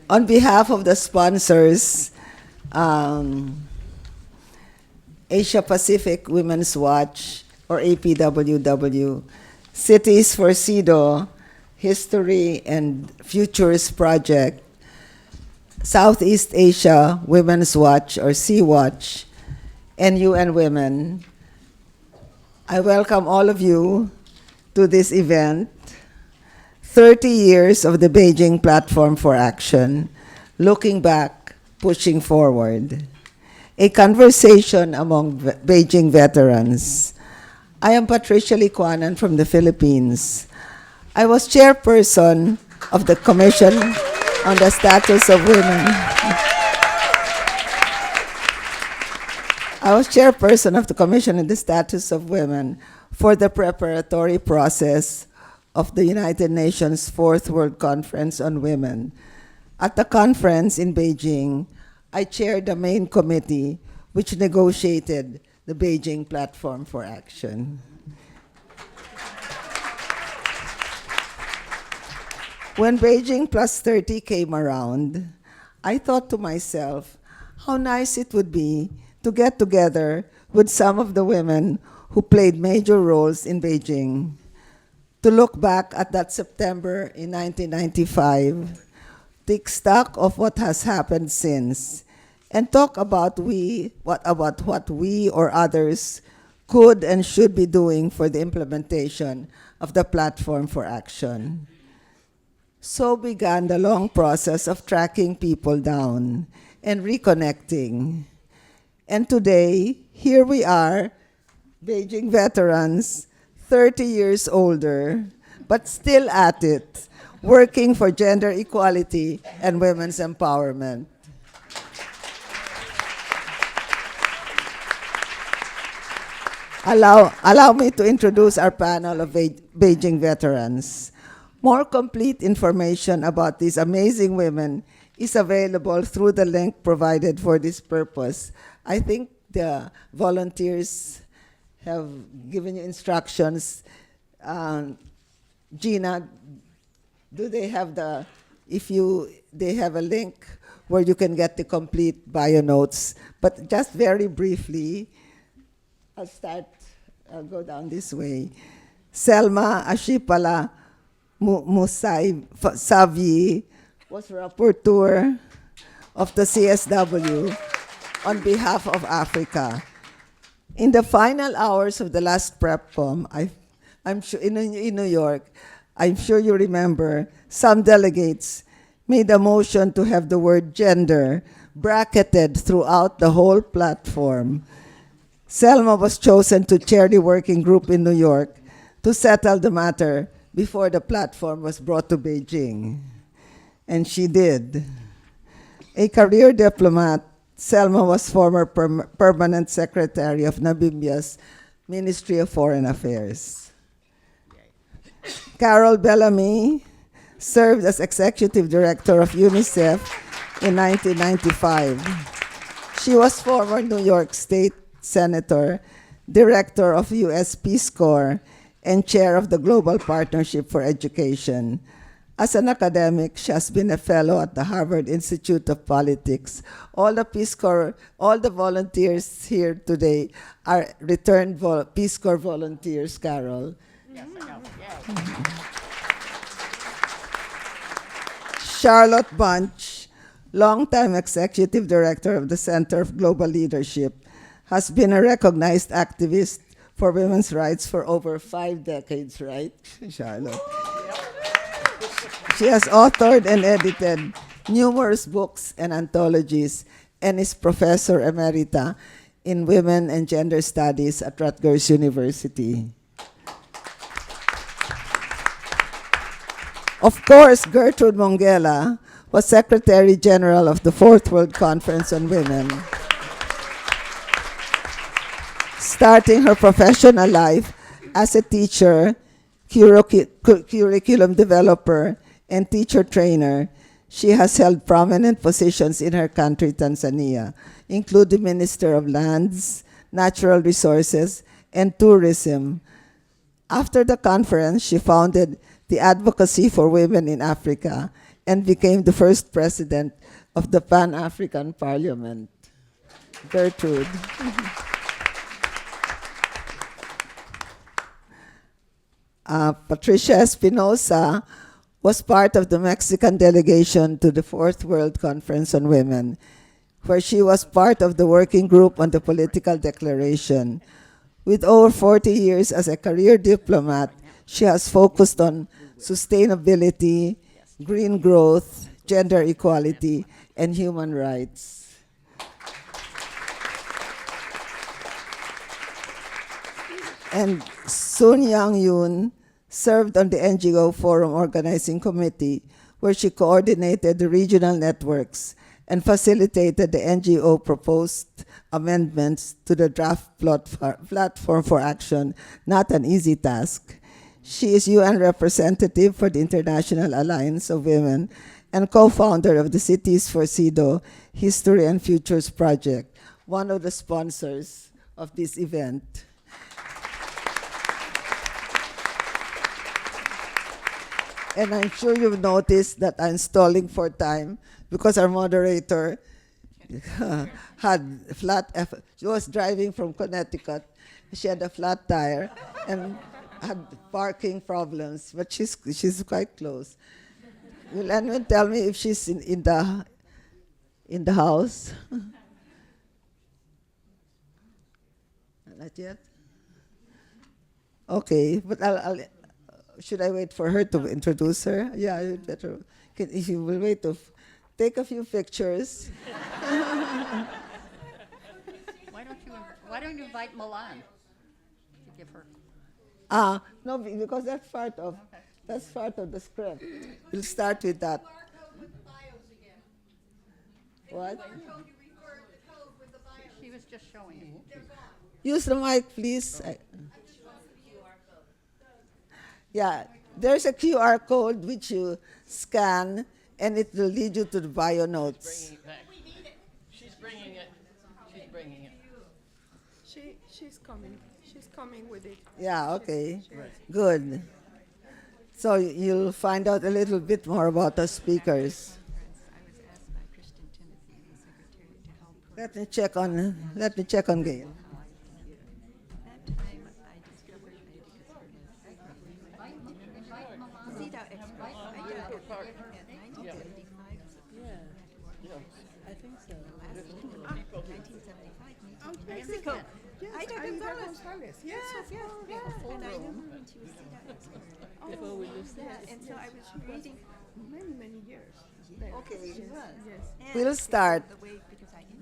On behalf of the sponsors, Asia Pacific Women's Watch, or APWW, Cities for CEDAW, History and Futures Project, Southeast Asia Women's Watch, or Sea-Watch, and UN Women, I welcome all of you to this event, 30 years of the Beijing Platform for Action, looking back, pushing forward. A conversation among Beijing veterans. I am Patricia Licuanan from the Philippines. I was chairperson of the Commission on the Status of Women. I was chairperson of the Commission on the Status of Women for the preparatory process of the United Nations Fourth World Conference on Women. At the conference in Beijing, I chaired the main committee which negotiated the Beijing Platform for Action. When Beijing Plus 30 came around, I thought to myself, how nice it would be to get together with some of the women who played major roles in Beijing, to look back at that September in 1995, take stock of what has happened since, and talk about what we or others could and should be doing for the implementation of the Platform for Action. So began the long process of tracking people down and reconnecting. And today, here we are, Beijing veterans, 30 years older, but still at it, working for gender equality and women's empowerment. Allow me to introduce our panel of Beijing veterans. More complete information about these amazing women is available through the link provided for this purpose. I think the volunteers have given you instructions. Gina, do they have they have a link where you can get the complete bio notes? But just very briefly, I'll go down this way. Selma Ashipala Musai Savi was rapporteur of the CSW on behalf of Africa. In the final hours of the last PrepCom, I'm sure in New York, I'm sure you remember, some delegates made a motion to have the word gender bracketed throughout the whole platform. Selma was chosen to chair the working group in New York to settle the matter before the platform was brought to Beijing. And she did. A career diplomat, Selma was former permanent secretary of Namibia's Ministry of Foreign Affairs. Carol Bellamy served as executive director of UNICEF in 1995. She was former New York State Senator, director of U.S. Peace Corps, and chair of the Global Partnership for Education. As an academic, she has been a fellow at the Harvard Institute of Politics. All the Peace Corps, all the volunteers here today are returned Peace Corps volunteers, Carol. Yes, I know. Yes. Charlotte Bunch, longtime executive director of the Center of Global Leadership, has been a recognized activist for women's rights for over 5 decades, right, Charlotte? She has authored and edited numerous books and anthologies and is professor emerita in women and gender studies at Rutgers University. Of course, Gertrude Mongella was Secretary General of the Fourth World Conference on Women, starting her professional life as a teacher, curriculum developer, and teacher trainer. She has held prominent positions in her country, Tanzania, including Minister of Lands, Natural Resources, and Tourism. After the conference, she founded the Advocacy for Women in Africa and became the first president of the Pan-African Parliament. Gertrude. Patricia Espinosa was part of the Mexican delegation to the Fourth World Conference on Women, where she was part of the working group on the political declaration. With over 40 years as a career diplomat, she has focused on sustainability, green growth, gender equality, and human rights. And Sun Yang Yoon served on the NGO Forum Organizing Committee, where she coordinated the regional networks and facilitated the NGO proposed amendments to the draft platform for action, not an easy task. She is UN representative for the International Alliance of Women and co-founder of the Cities for CEDAW History and Futures Project, one of the sponsors of this event. And I'm sure you've noticed that I'm stalling for time because our moderator had she was driving from Connecticut. She had a flat tire and had parking problems, but she's quite close. Will anyone tell me if she's in the house? Not yet? Okay, but should I wait for her to introduce her? Yeah, you'd better. If you will wait to take a few pictures. Why don't you invite Milan to give her? No, because that's part of the script. We'll start with that. What? She was just showing you. Use the mic, please. Yeah, there's a QR code which you scan, and it will lead you to the bio notes. She's bringing it. She's coming. She's coming with it. Yeah, okay. Good. So you'll find out a little bit more about the speakers. Let me check on Gail. Mexico. Yes, Aida Gonzalez. Yes, yes. And I knew when she was before we lived there. And so I was reading many years. Okay. Yes. We'll start.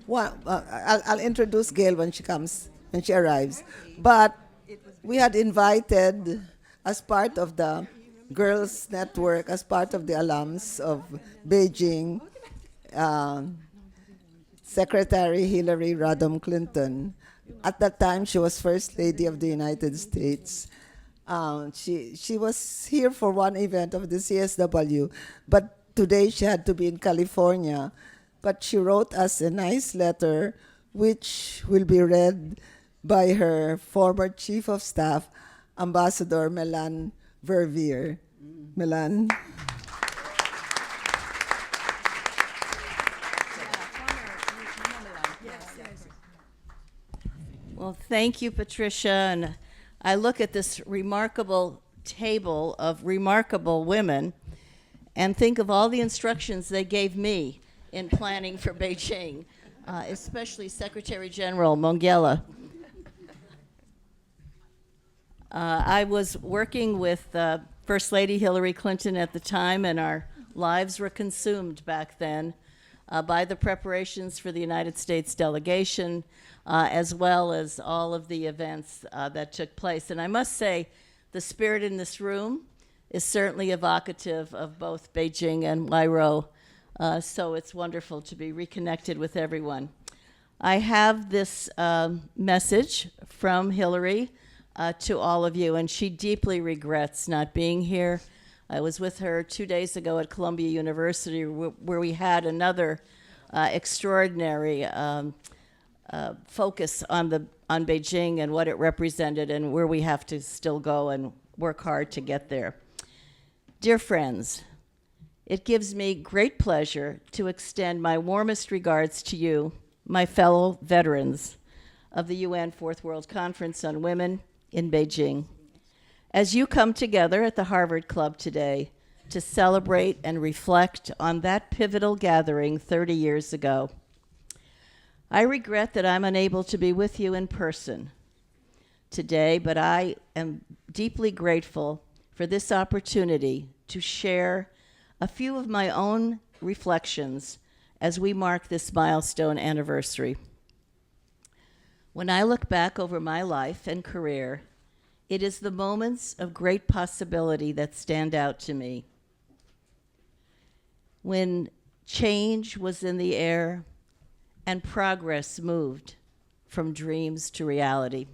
I'll introduce Gail when she arrives. But we had invited, as part of the Girls Network, as part of the alums of Beijing, Secretary Hillary Rodham Clinton. At that time, she was First Lady of the United States. She was here for one event of the CSW, but today she had to be in California. But she wrote us a nice letter, which will be read by her former Chief of Staff, Ambassador Melan Verveer. Melan. Well, thank you, Patricia. And I look at this remarkable table of remarkable women and think of all the instructions they gave me in planning for Beijing, especially Secretary General Mongela. I was working with First Lady Hillary Clinton at the time, and our lives were consumed back then by the preparations for the United States delegation, as well as all of the events that took place. And I must say, the spirit in this room is certainly evocative of both Beijing and Wairau, so it's wonderful to be reconnected with everyone. I have this message from Hillary to all of you, and she deeply regrets not being here. I was with her 2 days ago at Columbia University, where we had another extraordinary focus on Beijing and what it represented, and where we have to still go and work hard to get there. Dear friends, It gives me great pleasure to extend my warmest regards to you, my fellow veterans of the UN Fourth World Conference on Women in Beijing, as you come together at the Harvard Club today to celebrate and reflect on that pivotal gathering 30 years ago. I regret that I'm unable to be with you in person today, but I am deeply grateful for this opportunity to share a few of my own reflections as we mark this milestone anniversary. When I look back over my life and career, it is the moments of great possibility that stand out to me. When change was in the air and progress moved from dreams to reality.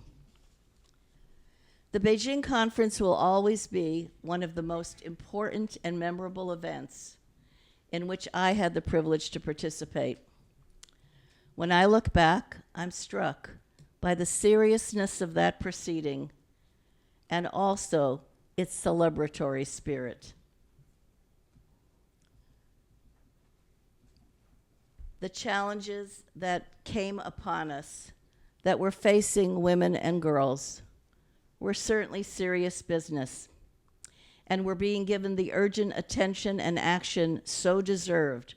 The Beijing Conference will always be one of the most important and memorable events in which I had the privilege to participate. When I look back, I'm struck by the seriousness of that proceeding and also its celebratory spirit. The challenges that came upon us that were facing women and girls were certainly serious business, and were being given the urgent attention and action so deserved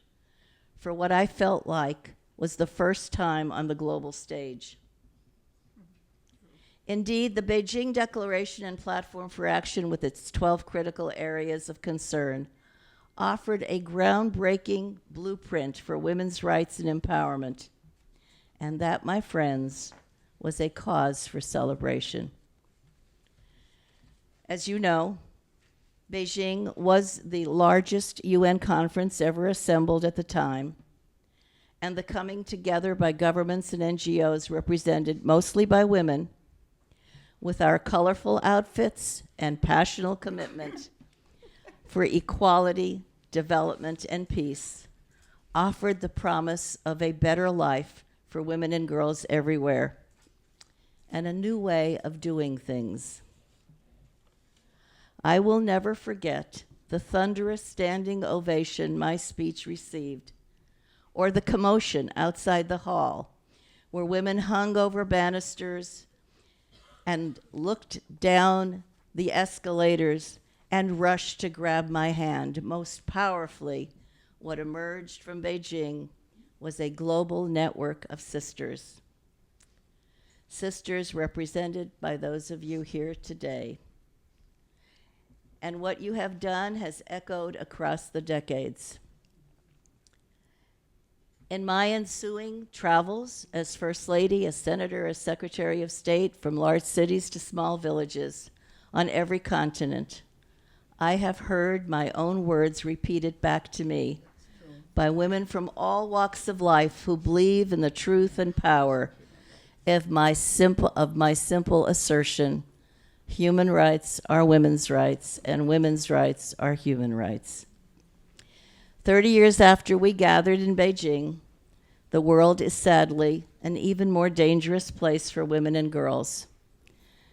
for what I felt like was the first time on the global stage. Indeed, the Beijing Declaration and Platform for Action, with its 12 critical areas of concern, offered a groundbreaking blueprint for women's rights and empowerment. And that, my friends, was a cause for celebration. As you know, Beijing was the largest UN conference ever assembled at the time, and the coming together by governments and NGOs represented mostly by women, with our colorful outfits and passionate commitment for equality, development, and peace, offered the promise of a better life for women and girls everywhere, and a new way of doing things. I will never forget the thunderous standing ovation my speech received, or the commotion outside the hall, where women hung over banisters and looked down the escalators and rushed to grab my hand. Most powerfully, what emerged from Beijing was a global network of sisters. Sisters represented by those of you here today. And what you have done has echoed across the decades. In my ensuing travels as First Lady, as Senator, as Secretary of State, from large cities to small villages on every continent, I have heard my own words repeated back to me by women from all walks of life who believe in the truth and power of my simple assertion: human rights are women's rights, and women's rights are human rights. 30 years after we gathered in Beijing, the world is sadly an even more dangerous place for women and girls,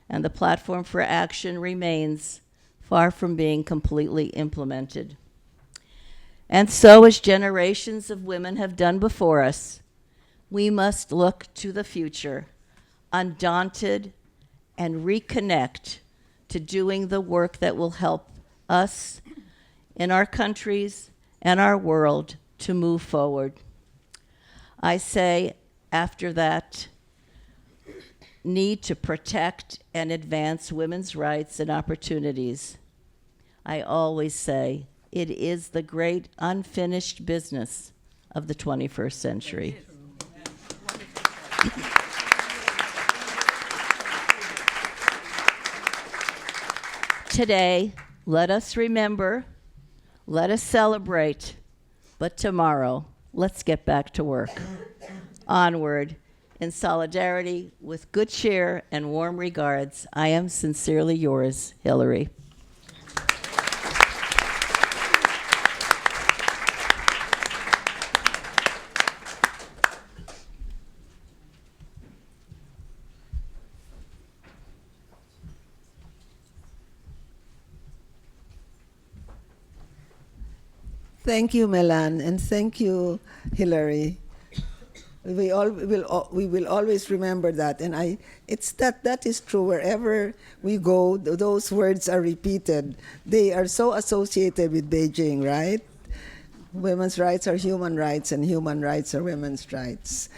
and the platform for action remains far from being completely implemented. And so, as generations of women have done before us, we must look to the future, undaunted, and reconnect to doing the work that will help us in our countries and our world to move forward. I say, after that need to protect and advance women's rights and opportunities, I always say it is the great unfinished business of the 21st century. Today, let us remember, let us celebrate, but tomorrow, let's get back to work. Onward, in solidarity, with good cheer and warm regards, I am sincerely yours, Hillary. Thank you, Melan, and thank you, Hillary. We will always remember that, and that is true. Wherever we go, those words are repeated. They are so associated with Beijing, right? Women's rights are human rights, and human rights are women's rights.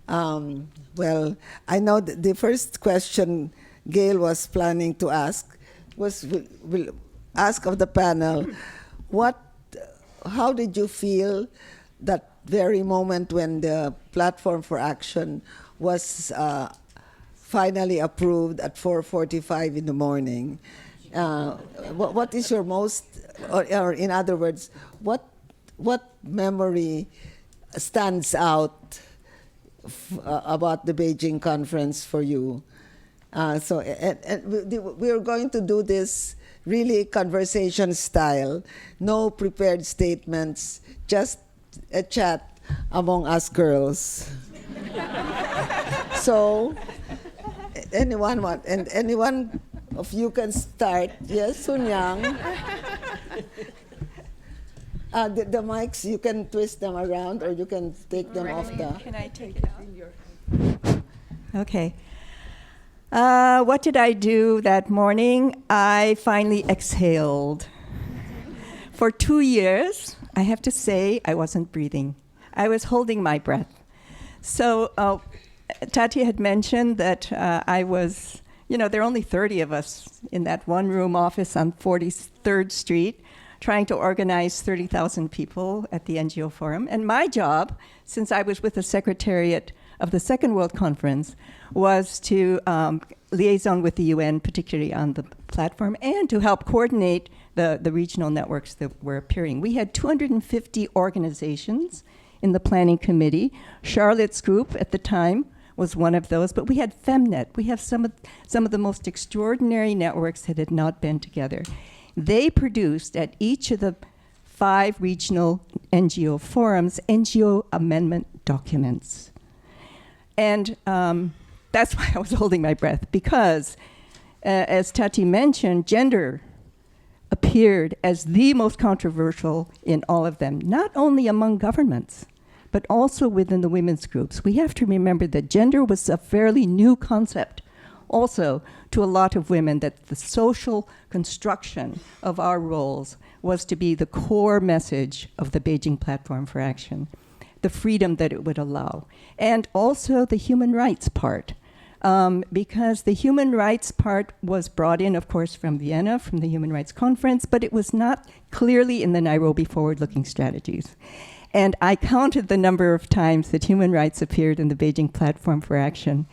Well, I know that the first question Gail was planning to ask will ask of the panel, how did you feel that very moment when the Platform for Action was finally approved at 4:45 in the morning? What is your most, or in other words, what memory stands out about the Beijing conference for you? We're going to do this really conversation style, no prepared statements, just a chat among us girls. So, anyone of you can start. Yes, Sun Yang. The mics, you can twist them around or you can take them off the... Can I take it out? Okay. What did I do that morning? I finally exhaled. For 2 years, I have to say, I wasn't breathing. I was holding my breath. So Tati had mentioned that I was, there are only 30 of us in that one-room office on 43rd Street, trying to organize 30,000 people at the NGO Forum. And my job, since I was with the Secretariat of the Second World Conference, was to liaison with the UN, particularly on the platform, and to help coordinate the regional networks that were appearing. We had 250 organizations in the planning committee. Charlotte's group at the time was one of those, but we had FemNet. We have some of the most extraordinary networks that had not been together. They produced at each of the 5 regional NGO forums, NGO amendment documents. And that's why I was holding my breath, because as Tati mentioned, gender appeared as the most controversial in all of them, not only among governments, but also within the women's groups. We have to remember that gender was a fairly new concept also to a lot of women, that the social construction of our roles was to be the core message of the Beijing Platform for Action, the freedom that it would allow, and also the human rights part. Because the human rights part was brought in, of course, from Vienna, from the Human Rights Conference, but it was not clearly in the Nairobi forward-looking strategies. And I counted the number of times that human rights appeared in the Beijing Platform for Action,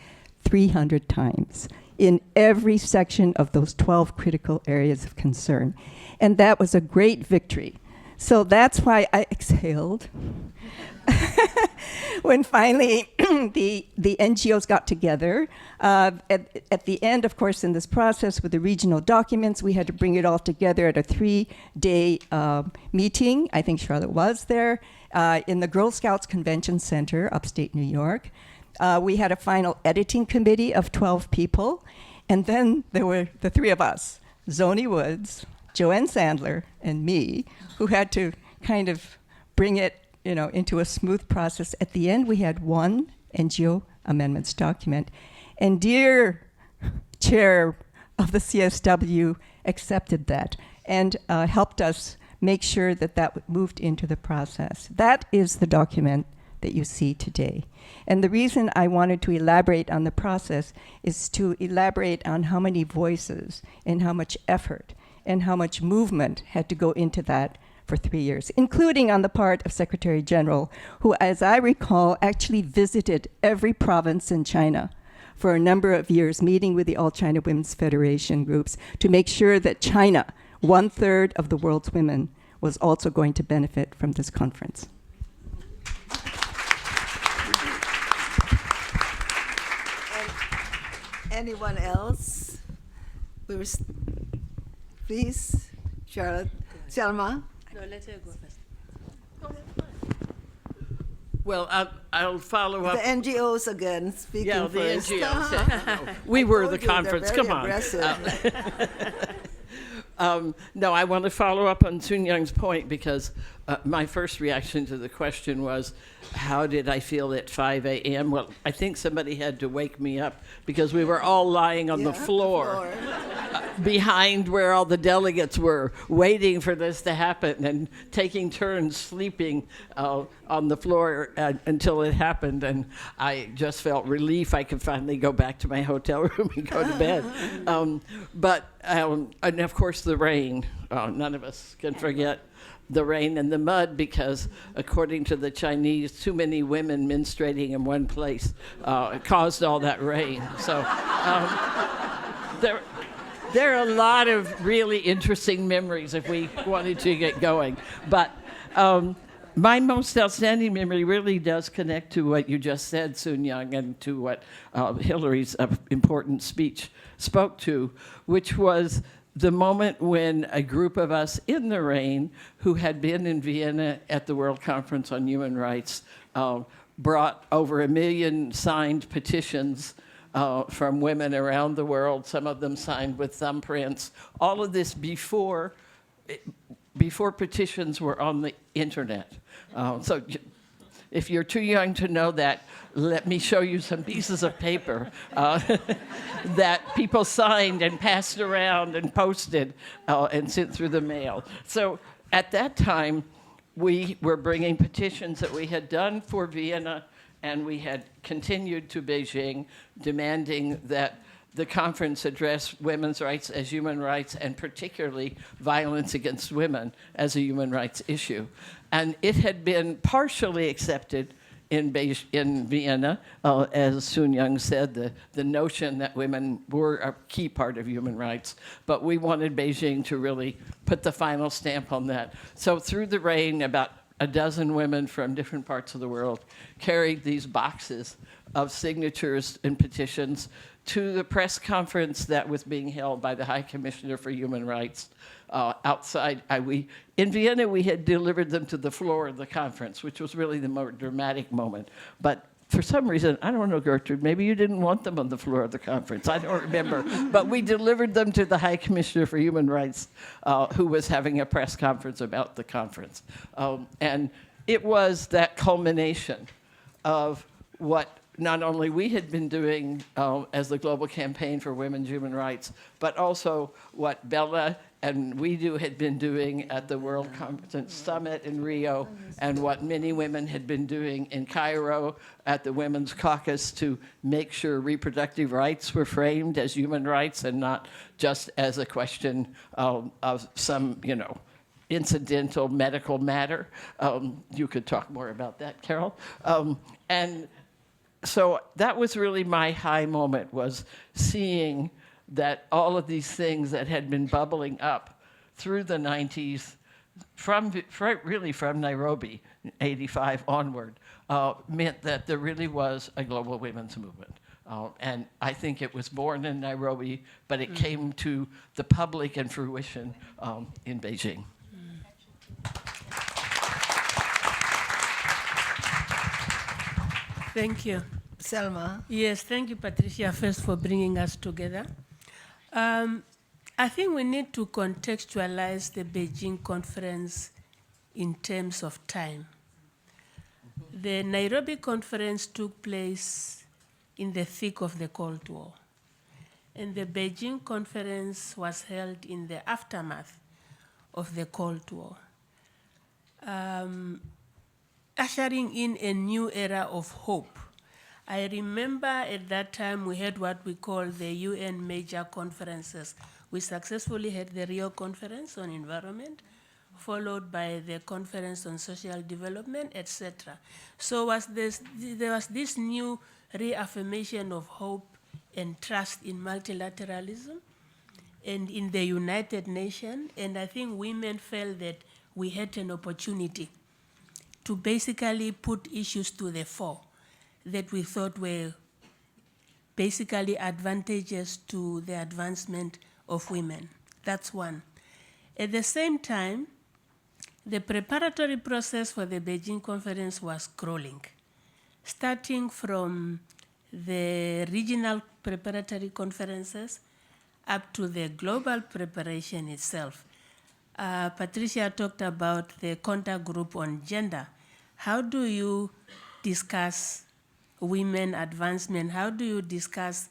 300 times, in every section of those 12 critical areas of concern. And that was a great victory. So that's why I exhaled. When finally the NGOs got together. At the end, of course, in this process with the regional documents, we had to bring it all together at a 3-day meeting. I think Charlotte was there, in the Girl Scouts Convention Center, upstate New York. We had a final editing committee of 12 people. And then there were the 3 of us, Zoni Woods, Joanne Sandler, and me, who had to kind of bring it into a smooth process. At the end, we had 1 NGO amendments document. And dear chair of the CSW accepted that and helped us make sure that moved into the process. That is the document that you see today. And the reason I wanted to elaborate on the process is to elaborate on how many voices and how much effort and how much movement had to go into that for 3 years, including on the part of Secretary General, who, as I recall, actually visited every province in China for a number of years, meeting with the All China Women's Federation groups to make sure that China, 1/3 of the world's women, was also going to benefit from this conference. Anyone else? Please, Charlotte. Selma? No, let her go first. Well, I'll follow up. The NGOs again, speaking Yeah, the first. NGOs. We were the conference. Come on. No, I want to follow up on Sun Young's point because my first reaction to the question was, how did I feel at 5 a.m.? Well, I think somebody had to wake me up because we were all lying on the floor behind where all the delegates were, waiting for this to happen and taking turns sleeping on the floor until it happened. And I just felt relief I could finally go back to my hotel room and go to bed. And of course, the rain. None of us can forget the rain and the mud because, according to the Chinese, too many women menstruating in one place caused all that rain. So there are a lot of really interesting memories if we wanted to get going. But my most outstanding memory really does connect to what you just said, Sun Young, and to what Hillary's important speech spoke to, which was the moment when a group of us in the rain who had been in Vienna at the World Conference on Human Rights brought over 1 million signed petitions from women around the world, some of them signed with thumbprints. All of this before petitions were on the internet. So if you're too young to know that, let me show you some pieces of paper that people signed and passed around and posted and sent through the mail. So at that time, we were bringing petitions that we had done for Vienna, and we had continued to Beijing, demanding that the conference address women's rights as human rights, and particularly violence against women as a human rights issue. And it had been partially accepted in Vienna, as Sun Young said, the notion that women were a key part of human rights. But we wanted Beijing to really put the final stamp on that. So through the rain, about a dozen women from different parts of the world carried these boxes of signatures and petitions to the press conference that was being held by the High Commissioner for Human Rights outside. In Vienna, we had delivered them to the floor of the conference, which was really the more dramatic moment. But for some reason, I don't know, Gertrude, maybe you didn't want them on the floor of the conference. I don't remember. But we delivered them to the High Commissioner for Human Rights, who was having a press conference about the conference. And it was that culmination of what not only we had been doing as the Global Campaign for Women's Human Rights, but also what Bella and WeDo had been doing at the World Conference Summit in Rio, and what many women had been doing in Cairo at the Women's Caucus to make sure reproductive rights were framed as human rights and not just as a question of some, incidental medical matter. You could talk more about that, Carol. And so that was really my high moment, was seeing that all of these things that had been bubbling up through the 90s, really from Nairobi, 85 onward, meant that there really was a global women's movement. And I think it was born in Nairobi, but it came to the public and fruition in Beijing. Thank you. Selma? Yes, thank you, Patricia, first for bringing us together. I think we need to contextualize the Beijing conference in terms of time. The Nairobi conference took place in the thick of the Cold War, and the Beijing conference was held in the aftermath of the Cold War, ushering in a new era of hope. I remember at that time we had what we call the UN major conferences. We successfully had the Rio Conference on Environment, followed by the Conference on Social Development, etc. So there was this new reaffirmation of hope and trust in multilateralism and in the United Nations, and I think women felt that we had an opportunity to basically put issues to the fore that we thought were basically advantageous to the advancement of women. That's one. At the same time, the preparatory process for the Beijing conference was crawling, starting from the regional preparatory conferences up to the global preparation itself. Patricia talked about the contact group on gender. How do you discuss women advancement? How do you discuss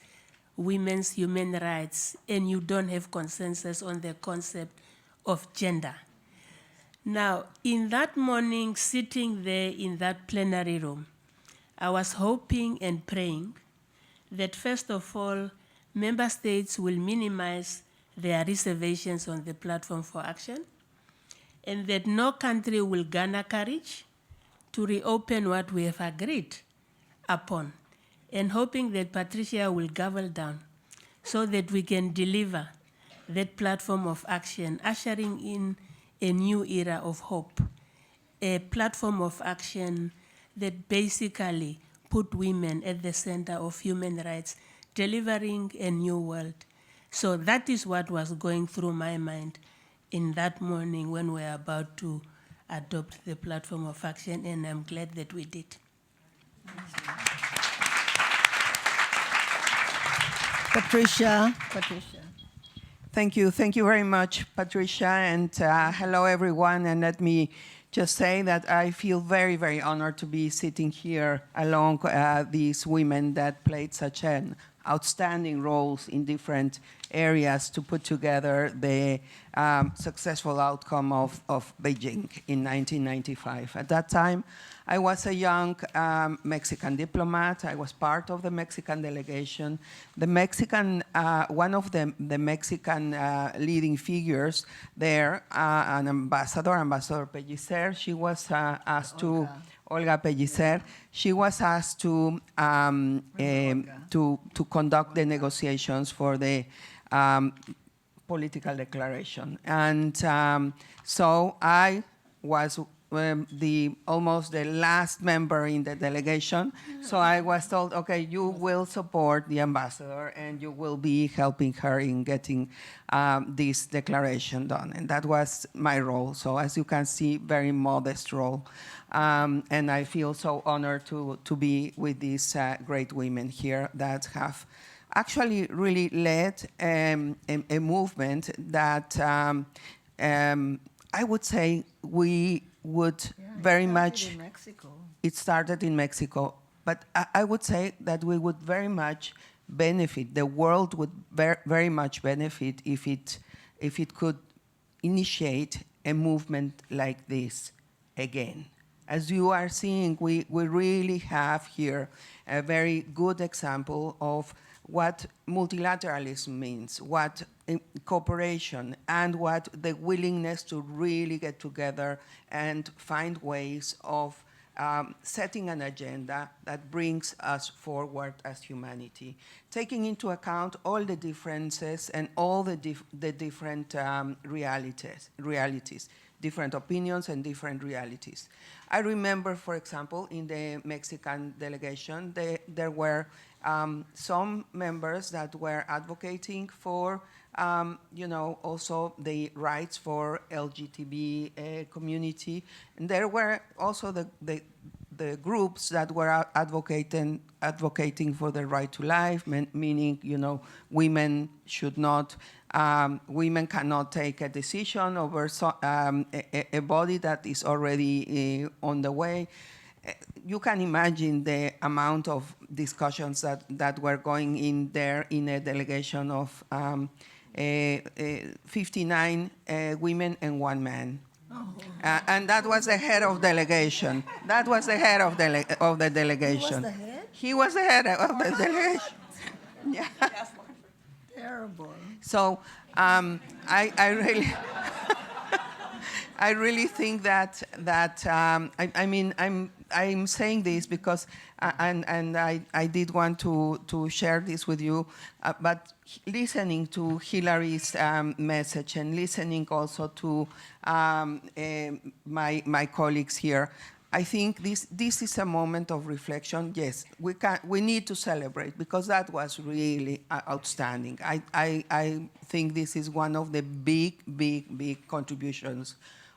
women's human rights and you don't have consensus on the concept of gender? Now, in that morning, sitting there in that plenary room, I was hoping and praying that first of all, member states will minimize their reservations on the platform for action, and that no country will garner courage to reopen what we have agreed upon, and hoping that Patricia will gavel down so that we can deliver that platform of action, ushering in a new era of hope, a platform of action that basically put women at the center of human rights, delivering a new world. So that is what was going through my mind in that morning when we were about to adopt the platform of action, and I'm glad that we did. Patricia. Thank you. Thank you very much, Patricia, and hello, everyone. And let me just say that I feel very, very honored to be sitting here along these women that played such an outstanding roles in different areas to put together the successful outcome of Beijing in 1995. At that time, I was a young Mexican diplomat. I was part of the Mexican delegation. The Mexican, one of the Mexican leading figures there, an ambassador, Ambassador Pellicer, she was asked to, Olga Pellicer, she was asked to conduct the negotiations for the political declaration. And so I was almost the last member in the delegation. So I was told, okay, you will support the ambassador and you will be helping her in getting this declaration done. And that was my role. So as you can see, very modest role. And I feel so honored to be with these great women here that have actually really led a movement that I would say we would very much. In Mexico. It started in Mexico, but I would say that we would very much benefit. The world would very much benefit if it could initiate a movement like this again. As you are seeing, we really have here a very good example of what multilateralism means, what cooperation, and what the willingness to really get together and find ways of setting an agenda that brings us forward as humanity, taking into account all the differences and all the different realities, different opinions and different realities. I remember, for example, in the Mexican delegation, there were some members that were advocating for, also the rights for LGBT community. And there were also the groups that were advocating for the right to life, meaning, women should not, women cannot take a decision over a body that is already on the way. You can imagine the amount of discussions that were going in there in a delegation of 59 women and 1 man. And that was the head of delegation. That was the head of the delegation. He was the head? He was the head of the delegation. Yeah. Terrible. So I really, I really think that I'm saying this because, and I did want to share this with you, but listening to Hillary's message and listening also to my colleagues here, I think this is a moment of reflection. Yes, we need to celebrate because that was really outstanding. I think this is one of the big contributions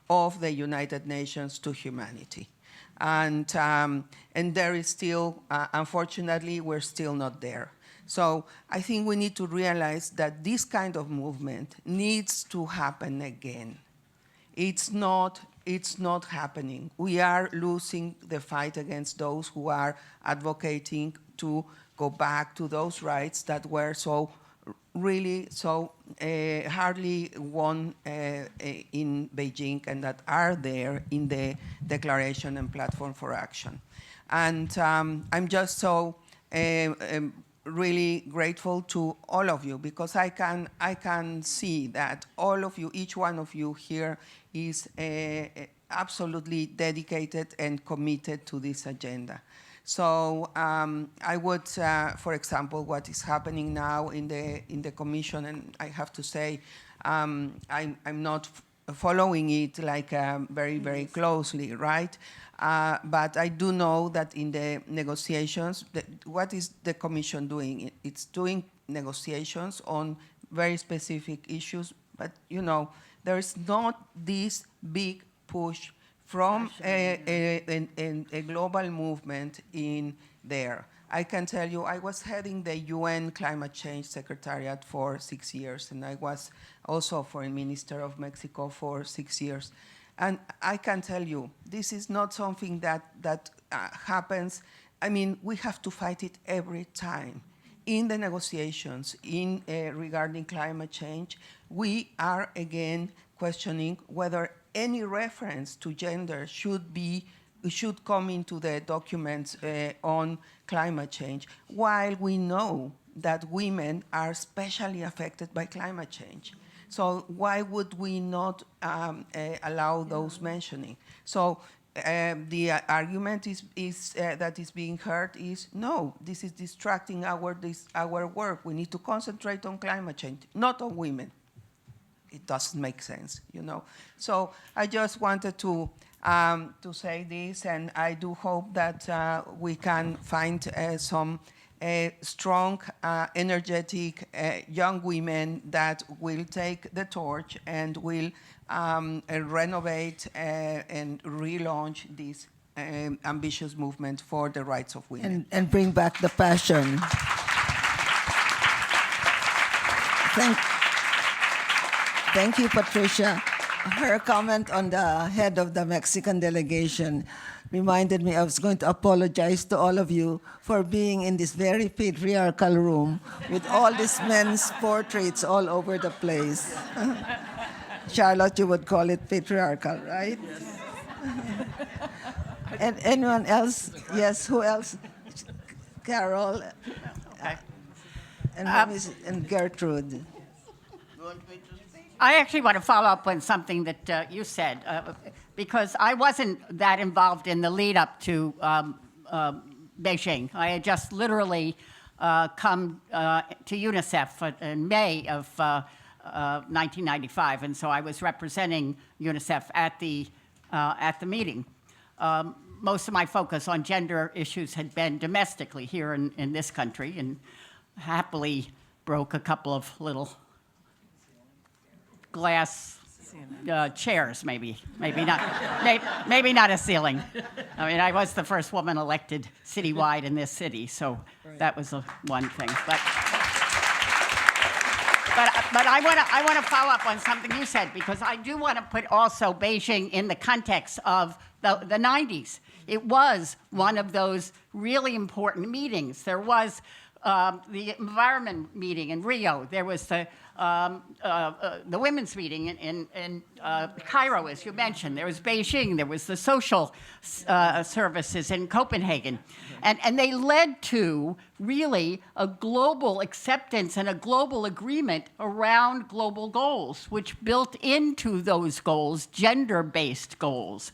of the United Nations to humanity. And there is still, unfortunately, we're still not there. So I think we need to realize that this kind of movement needs to happen again. It's not happening. We are losing the fight against those who are advocating to go back to those rights that were so hardly won in Beijing and that are there in the Declaration and Platform for Action. And I'm just so really grateful to all of you, because I can see that all of you, each one of you here, is absolutely dedicated and committed to this agenda. So I would, for example, what is happening now in the Commission, and I have to say, I'm not following it like very, very closely, right? But I do know that in the negotiations, what is the Commission doing? It's doing negotiations on very specific issues, but you know, there is not this big push from a global movement in there. I can tell you, I was heading the UN Climate Change Secretariat for 6 years, and I was also Foreign Minister of Mexico for 6 years. And I can tell you, this is not something that happens. I mean, we have to fight it every time. In the negotiations regarding climate change, we are again questioning whether any reference to gender should come into the documents on climate change, while we know that women are especially affected by climate change. So why would we not allow those mentioning? So the argument that is being heard is, no, this is distracting our work. We need to concentrate on climate change, not on women. It doesn't make sense, you know. So I just wanted to say this, and I do hope that we can find some strong, energetic young women that will take the torch and will renovate and relaunch this ambitious movement for the rights of women. And bring back the passion. Thank you, Patricia. Her comment on the head of the Mexican delegation reminded me I was going to apologize to all of you for being in this very patriarchal room with all these men's portraits all over the place. Charlotte, you would call it patriarchal, right? Yes. And anyone else? Yes, who else? Carol. Okay. And Gertrude. I actually want to follow up on something that you said, because I wasn't that involved in the lead up to Beijing. I had just literally come to UNICEF in May of 1995, and so I was representing UNICEF at the meeting. Most of my focus on gender issues had been domestically here in this country, and happily broke a couple of little glass chairs, maybe not a ceiling. I mean, I was the first woman elected citywide in this city, so that was one thing. But I want to follow up on something you said, because I do want to put also Beijing in the context of the 90s. It was one of those really important meetings. There was the environment meeting in Rio. There was the women's meeting in Cairo, as you mentioned. There was Beijing. There was the social services in Copenhagen. And they led to really a global acceptance and a global agreement around global goals, which built into those goals gender-based goals.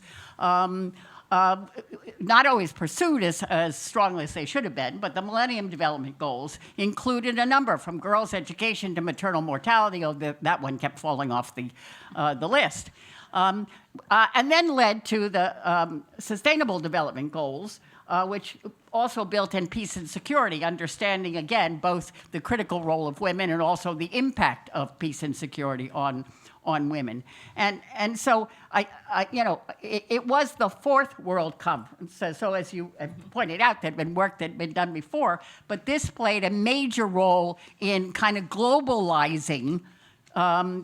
Not always pursued as strongly as they should have been, but the Millennium Development Goals included a number, from girls' education to maternal mortality, although that one kept falling off the list. And then led to the Sustainable Development Goals, which also built in peace and security, understanding, again, both the critical role of women and also the impact of peace and security on on women. And so, it was the fourth World Conference. So as you have pointed out, there'd been work that had been done before, but this played a major role in kind of globalizing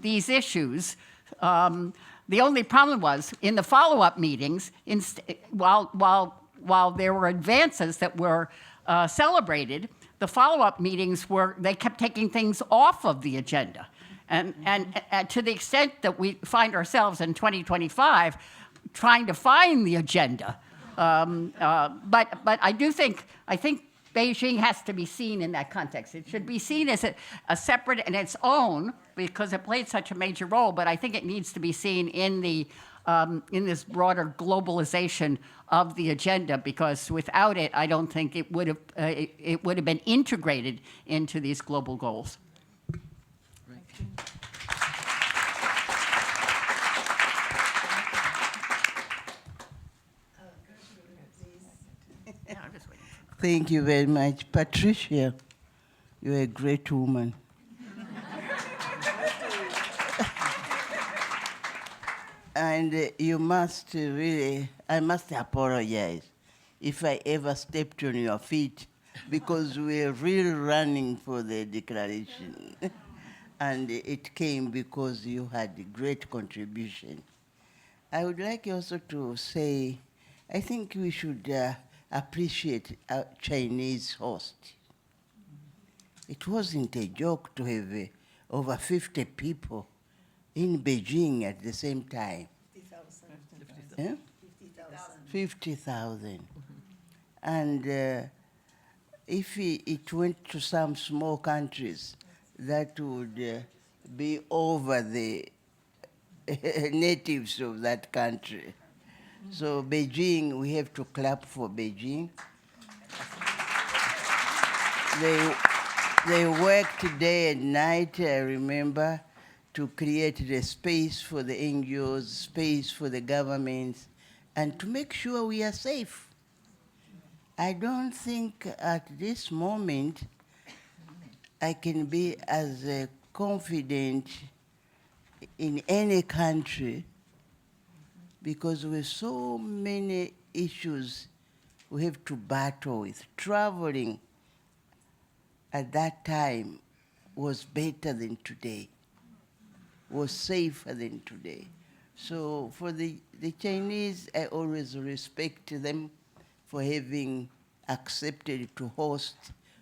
these issues. The only problem was, in the follow-up meetings, while there were advances that were celebrated, the follow-up meetings they kept taking things off of the agenda. And to the extent that we find ourselves in 2025 trying to find the agenda. But I think Beijing has to be seen in that context. It should be seen as a separate and its own, because it played such a major role, but I think it needs to be seen in this broader globalization of the agenda, because without it, I don't think it would have been integrated into these global goals. Thank you very much. Patricia, you're a great woman. And you must really, I must apologize if I ever stepped on your feet, because we're really running for the declaration. And it came because you had a great contribution. I would like also to say, I think we should appreciate our Chinese host. It wasn't a joke to have over 50 people in Beijing at the same time. 50,000. 50,000. And if it went to some small countries, that would be over the natives of that country. So Beijing, we have to clap for Beijing. They worked day and night, I remember, to create the space for the NGOs, space for the governments, and to make sure we are safe. I don't think at this moment I can be as confident in any country, because with so many issues we have to battle with. Traveling at that time was better than today, was safer than today. So for the Chinese, I always respect them for having accepted to host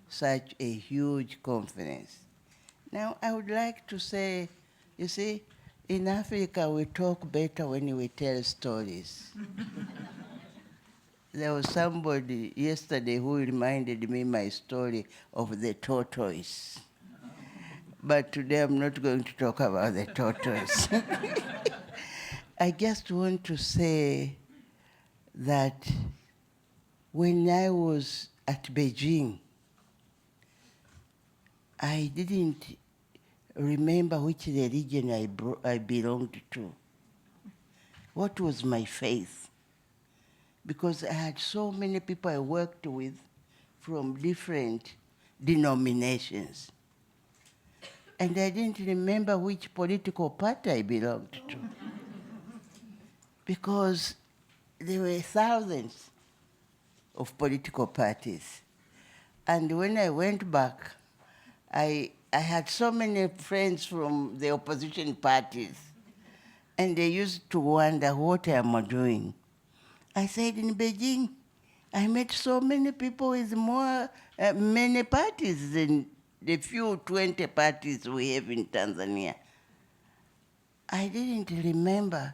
such a huge conference. Now, I would like to say, you see, in Africa, we talk better when we tell stories. There was somebody yesterday who reminded me my story of the tortoise. But today I'm not going to talk about the tortoise. I just want to say that when I was at Beijing, I didn't remember which religion I belonged to. What was my faith? Because I had so many people I worked with from different denominations. And I didn't remember which political party I belonged to. Because there were thousands of political parties. And when I went back, I had so many friends from the opposition parties, and they used to wonder what am I doing. I said, in Beijing, I met so many people with many parties than the few 20 parties we have in Tanzania. I didn't remember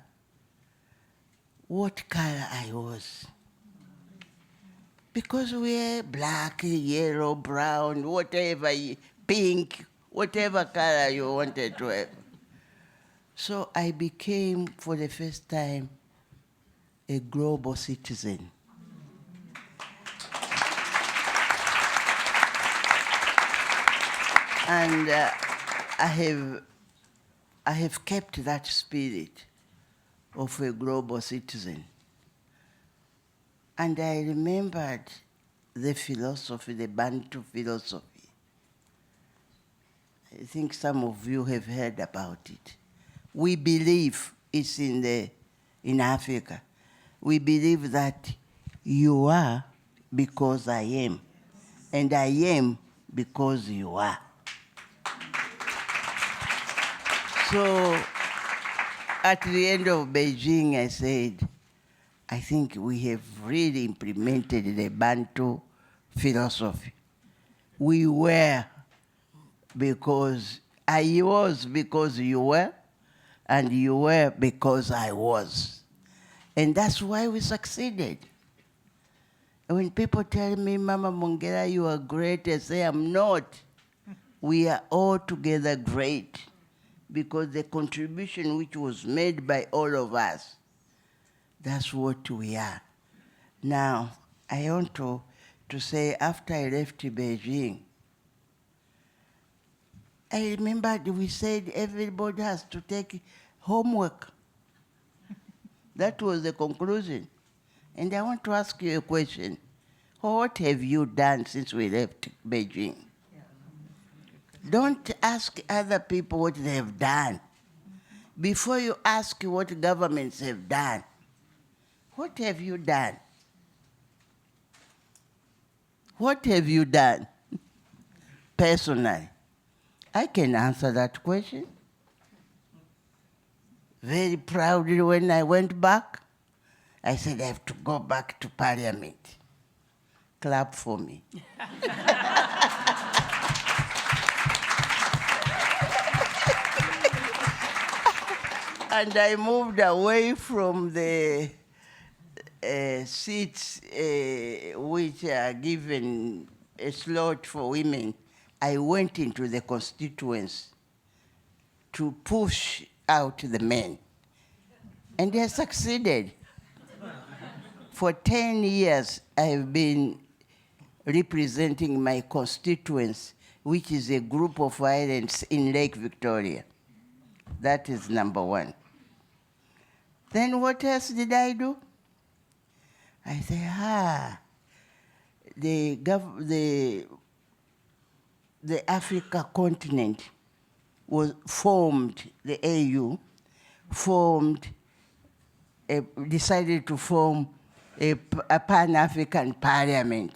what color I was. Because we're black, yellow, brown, whatever, pink, whatever color you wanted to have. So I became, for the first time, a global citizen. And I have kept that spirit of a global citizen. And I remembered the philosophy, the Bantu philosophy. I think some of you have heard about it. we believe is in Africa. We believe that you are because I am, and I am because you are. So at the end of Beijing, I said, I think we have really implemented the Bantu philosophy. We were because I was because you were, and you were because I was. And that's why we succeeded. When people tell me, Mama Mongera, you are great, I say, I'm not. We are all together great because the contribution which was made by all of us, that's what we are. Now, I want to say, after I left Beijing, I remember we said everybody has to take homework. That was the conclusion. And I want to ask you a question. What have you done since we left Beijing? Don't ask other people what they have done. Before you ask what governments have done, what have you done? What have you done personally? I can answer that question. Very proudly when I went back, I said, I have to go back to Parliament. Clap for me. And I moved away from the seats which are given a slot for women. I went into the constituents to push out the men. And I succeeded. For 10 years, I've been representing my constituents, which is a group of islands in Lake Victoria. That is number one. Then what else did I do? I said, the Africa continent was formed, the AU formed, decided to form a Pan-African Parliament.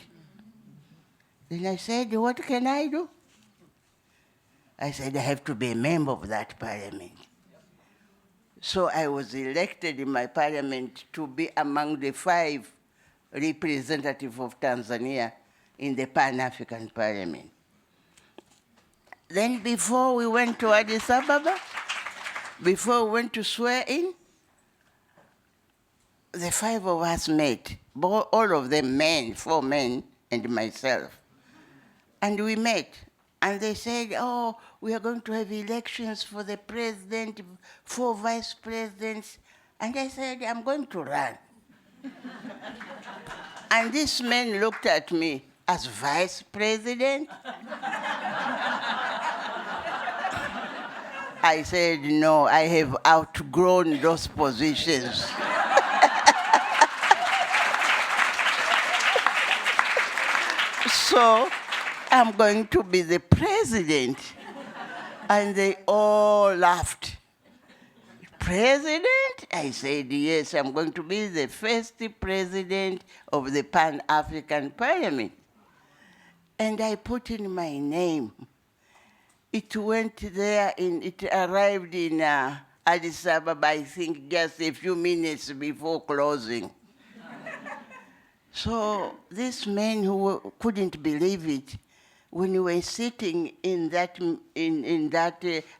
Then I said, what can I do? I said, I have to be a member of that parliament. So I was elected in my parliament to be among the 5 representatives of Tanzania in the Pan-African Parliament. Then before we went to Addis Ababa, before we went to swear in, the 5 of us met, all of them men, 4 men and myself. And we met. And they said, oh, we are going to have elections for the president, 4 vice presidents. And I said, I'm going to run. And this man looked at me, as vice president? I said, no, I have outgrown those positions. So I'm going to be the president. And they all laughed. President? I said, yes, I'm going to be the first president of the Pan-African Parliament. And I put in my name. It went there, it arrived in Addis Ababa, I think, just a few minutes before closing. So this man who couldn't believe it, when we were sitting in that,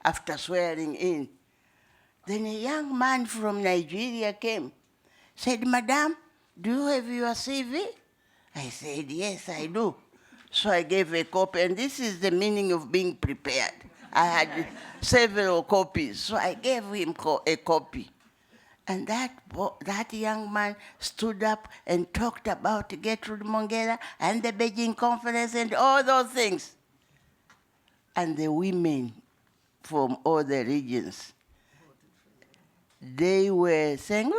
after swearing in, then a young man from Nigeria came, said, Madam, do you have your CV? I said, yes, I do. So I gave a copy, and this is the meaning of being prepared. I had several copies, so I gave him a copy. And that young man stood up and talked about Gertrude Mongera and the Beijing Conference and all those things. And the women from all the regions, they were saying,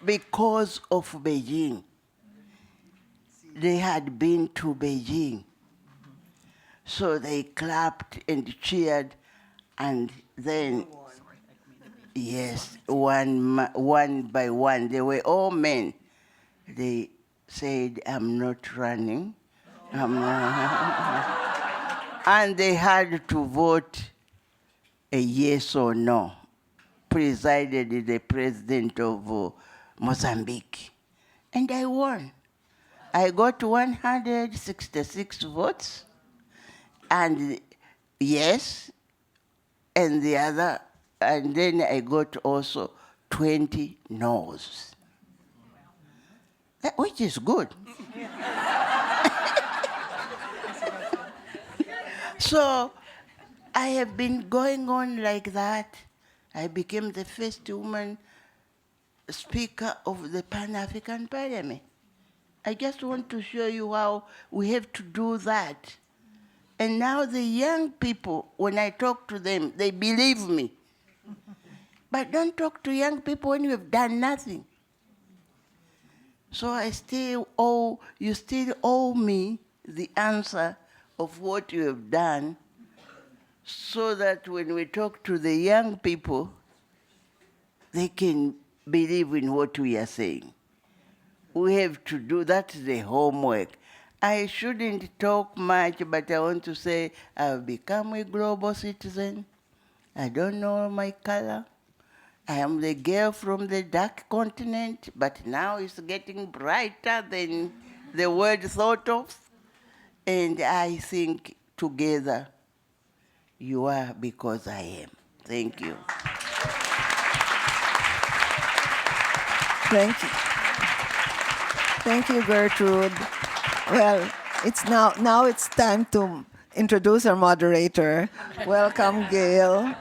because of Beijing. They had been to Beijing. So they clapped and cheered, and then, yes, one by one, they were all men. They said, I'm not running. I'm not. And they had to vote a yes or no, presided the president of Mozambique. And I won. I got 166 votes, and yes, and the other, and then I got also 20 no's, which is good. So I have been going on like that. I became the first woman speaker of the Pan-African Parliament. I just want to show you how we have to do that. And now the young people, when I talk to them, they believe me. But don't talk to young people when you have done nothing. So you still owe me the answer of what you have done, so that when we talk to the young people, they can believe in what we are saying. We have to do that, the homework. I shouldn't talk much, but I want to say I've become a global citizen. I don't know my color. I am the girl from the dark continent, but now it's getting brighter than the word thought of. And I think together you are because I am. Thank you. Thank you. Thank you, Gertrude. Well, now it's time to introduce our moderator. Welcome, Gail.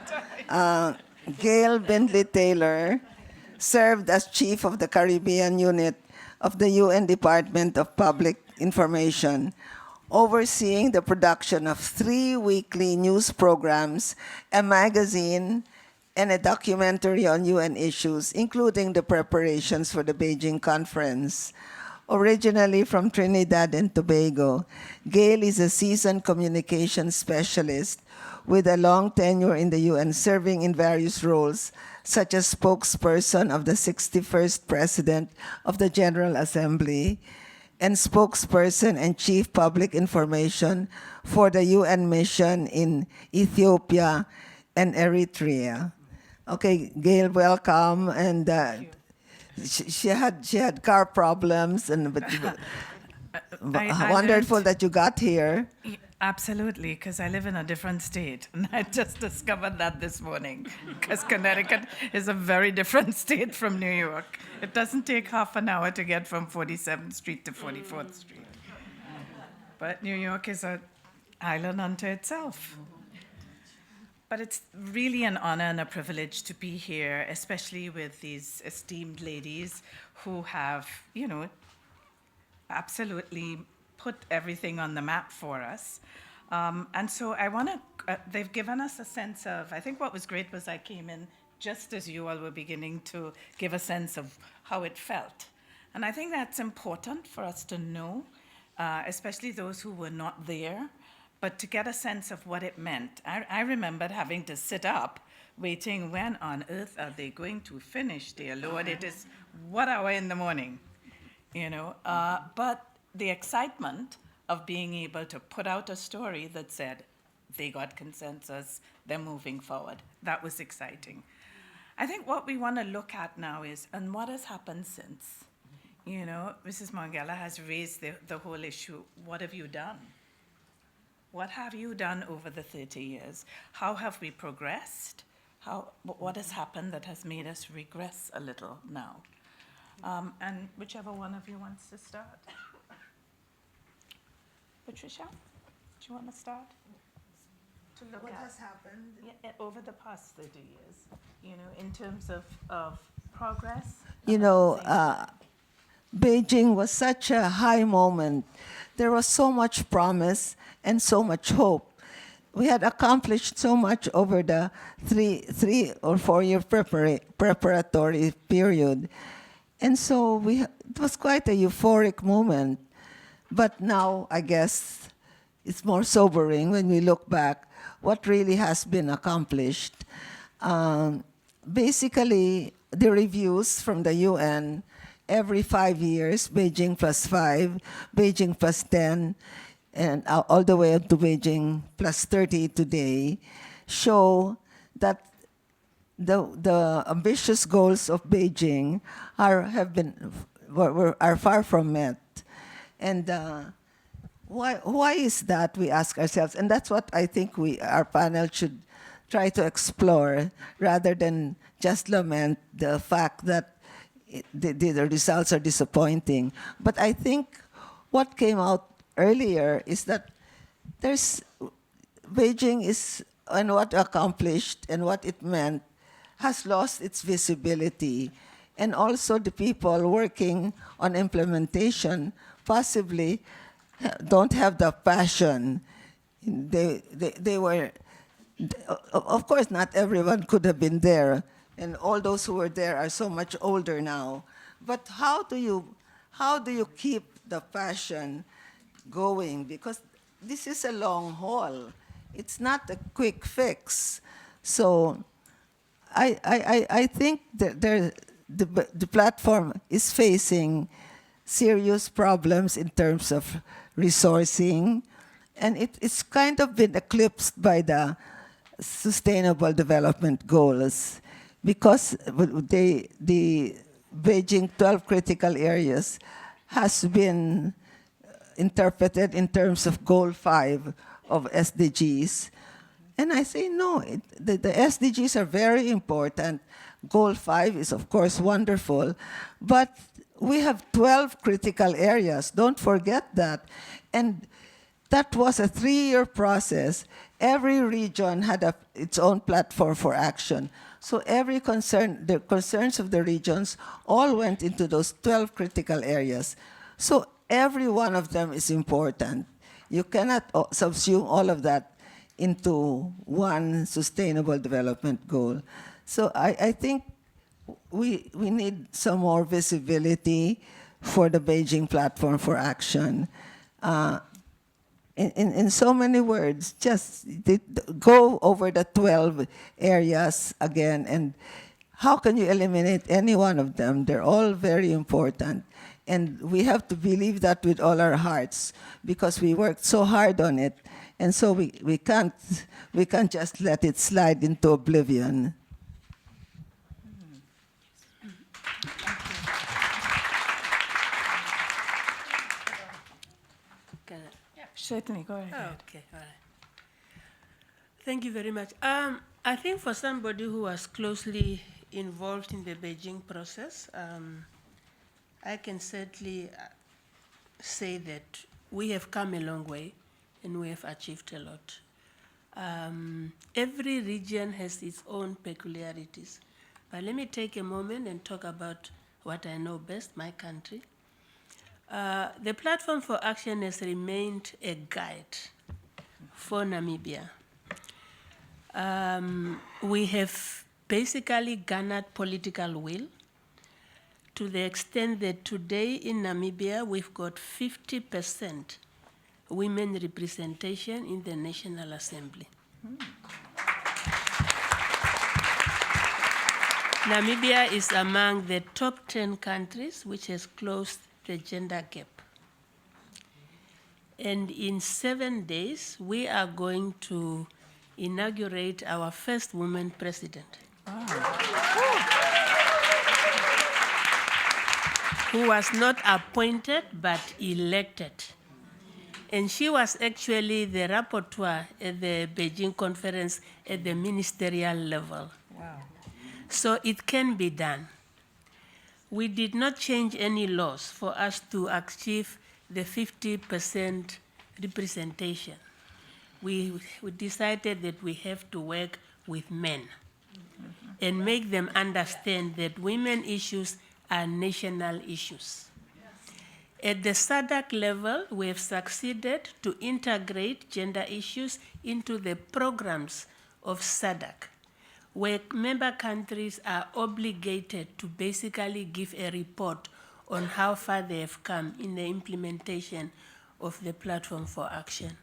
Gail Bindley Taylor served as chief of the Caribbean unit of the UN Department of Public Information, overseeing the production of 3 weekly news programs, a magazine, and a documentary on UN issues, including the preparations for the Beijing conference. Originally from Trinidad and Tobago, Gail is a seasoned communications specialist with a long tenure in the UN, serving in various roles, such as spokesperson of the 61st President of the General Assembly, and spokesperson and chief public information for the UN mission in Ethiopia and Eritrea. Okay, Gail, welcome. And she had car problems, but wonderful that you got here. Absolutely, because I live in a different state, and I just discovered that this morning, because Connecticut is a very different state from New York. It doesn't take half an hour to get from 47th Street to 44th Street. But New York is an island unto itself. But it's really an honor and a privilege to be here, especially with these esteemed ladies who have, absolutely put everything on the map for us. And so I want to, they've given us a sense of, I think what was great was I came in just as you all were beginning to give a sense of how it felt. And I think that's important for us to know, especially those who were not there, but to get a sense of what it meant. I remembered having to sit up, waiting, when on earth are they going to finish, dear Lord? It is what hour in the morning, But the excitement of being able to put out a story that said they got consensus, they're moving forward. That was exciting. I think what we want to look at now is, and what has happened since? Mrs. Mongella has raised the whole issue. What have you done? What have you done over the 30 years? How have we progressed? What has happened that has made us regress a little now? And whichever one of you wants to start. Patricia, do you want to start? To look What at has happened? over the past 30 years, in terms of progress? Beijing was such a high moment. There was so much promise and so much hope. We had accomplished so much over the 3 or 4 year preparatory period. And so it was quite a euphoric moment. But now, I guess, it's more sobering when we look back what really has been accomplished. Basically, the reviews from the UN every 5 years, Beijing plus 5, Beijing plus 10, and all the way up to Beijing plus 30 today, show that the ambitious goals of Beijing are far from met. And why is that, we ask ourselves? And that's what I think our panel should try to explore, rather than just lament the fact that the results are disappointing. But I think what came out earlier is that Beijing is, and what accomplished and what it meant, has lost its visibility. And also the people working on implementation possibly don't have the passion. They were, of course, not everyone could have been there, and all those who were there are so much older now. But how do you keep the passion going? Because this is a long haul. It's not a quick fix. So I think that the platform is facing serious problems in terms of resourcing, and it's kind of been eclipsed by the Sustainable Development Goals, because the Beijing 12 critical areas has been interpreted in terms of Goal 5 of SDGs. And I say, no, the SDGs are very important. Goal 5 is, of course, wonderful. But we have 12 critical areas. Don't forget that. And that was a 3-year process. Every region had its own platform for action. So the concerns of the regions all went into those 12 critical areas. So every one of them is important. You cannot subsume all of that into one sustainable development goal. So I think we need some more visibility for the Beijing Platform for Action. In so many words, just go over the 12 areas again, and how can you eliminate any one of them? They're all very important. And we have to believe that with all our hearts, because we worked so hard on it. And so we can't just let it slide into oblivion. Certainly, go ahead. Okay, all right. Thank you very much. I think for somebody who was closely involved in the Beijing process, I can certainly say that we have come a long way and we have achieved a lot. Every region has its own peculiarities. But let me take a moment and talk about what I know best, my country. The Platform for Action has remained a guide for Namibia. We have basically garnered political will to the extent that today in Namibia we've got 50% women representation in the National Assembly. Namibia is among the top 10 countries which has closed the gender gap. And in 7 days, we are going to inaugurate our first woman president. Who was not appointed, but elected. And she was actually the rapporteur at the Beijing conference at the ministerial level. Wow. So it can be done. We did not change any laws for us to achieve the 50% representation. We decided that we have to work with men and make them understand that women issues are national issues. At the SADC level, we have succeeded to integrate gender issues into the programs of SADC, where member countries are obligated to basically give a report on how far they have come in the implementation of the Platform for Action.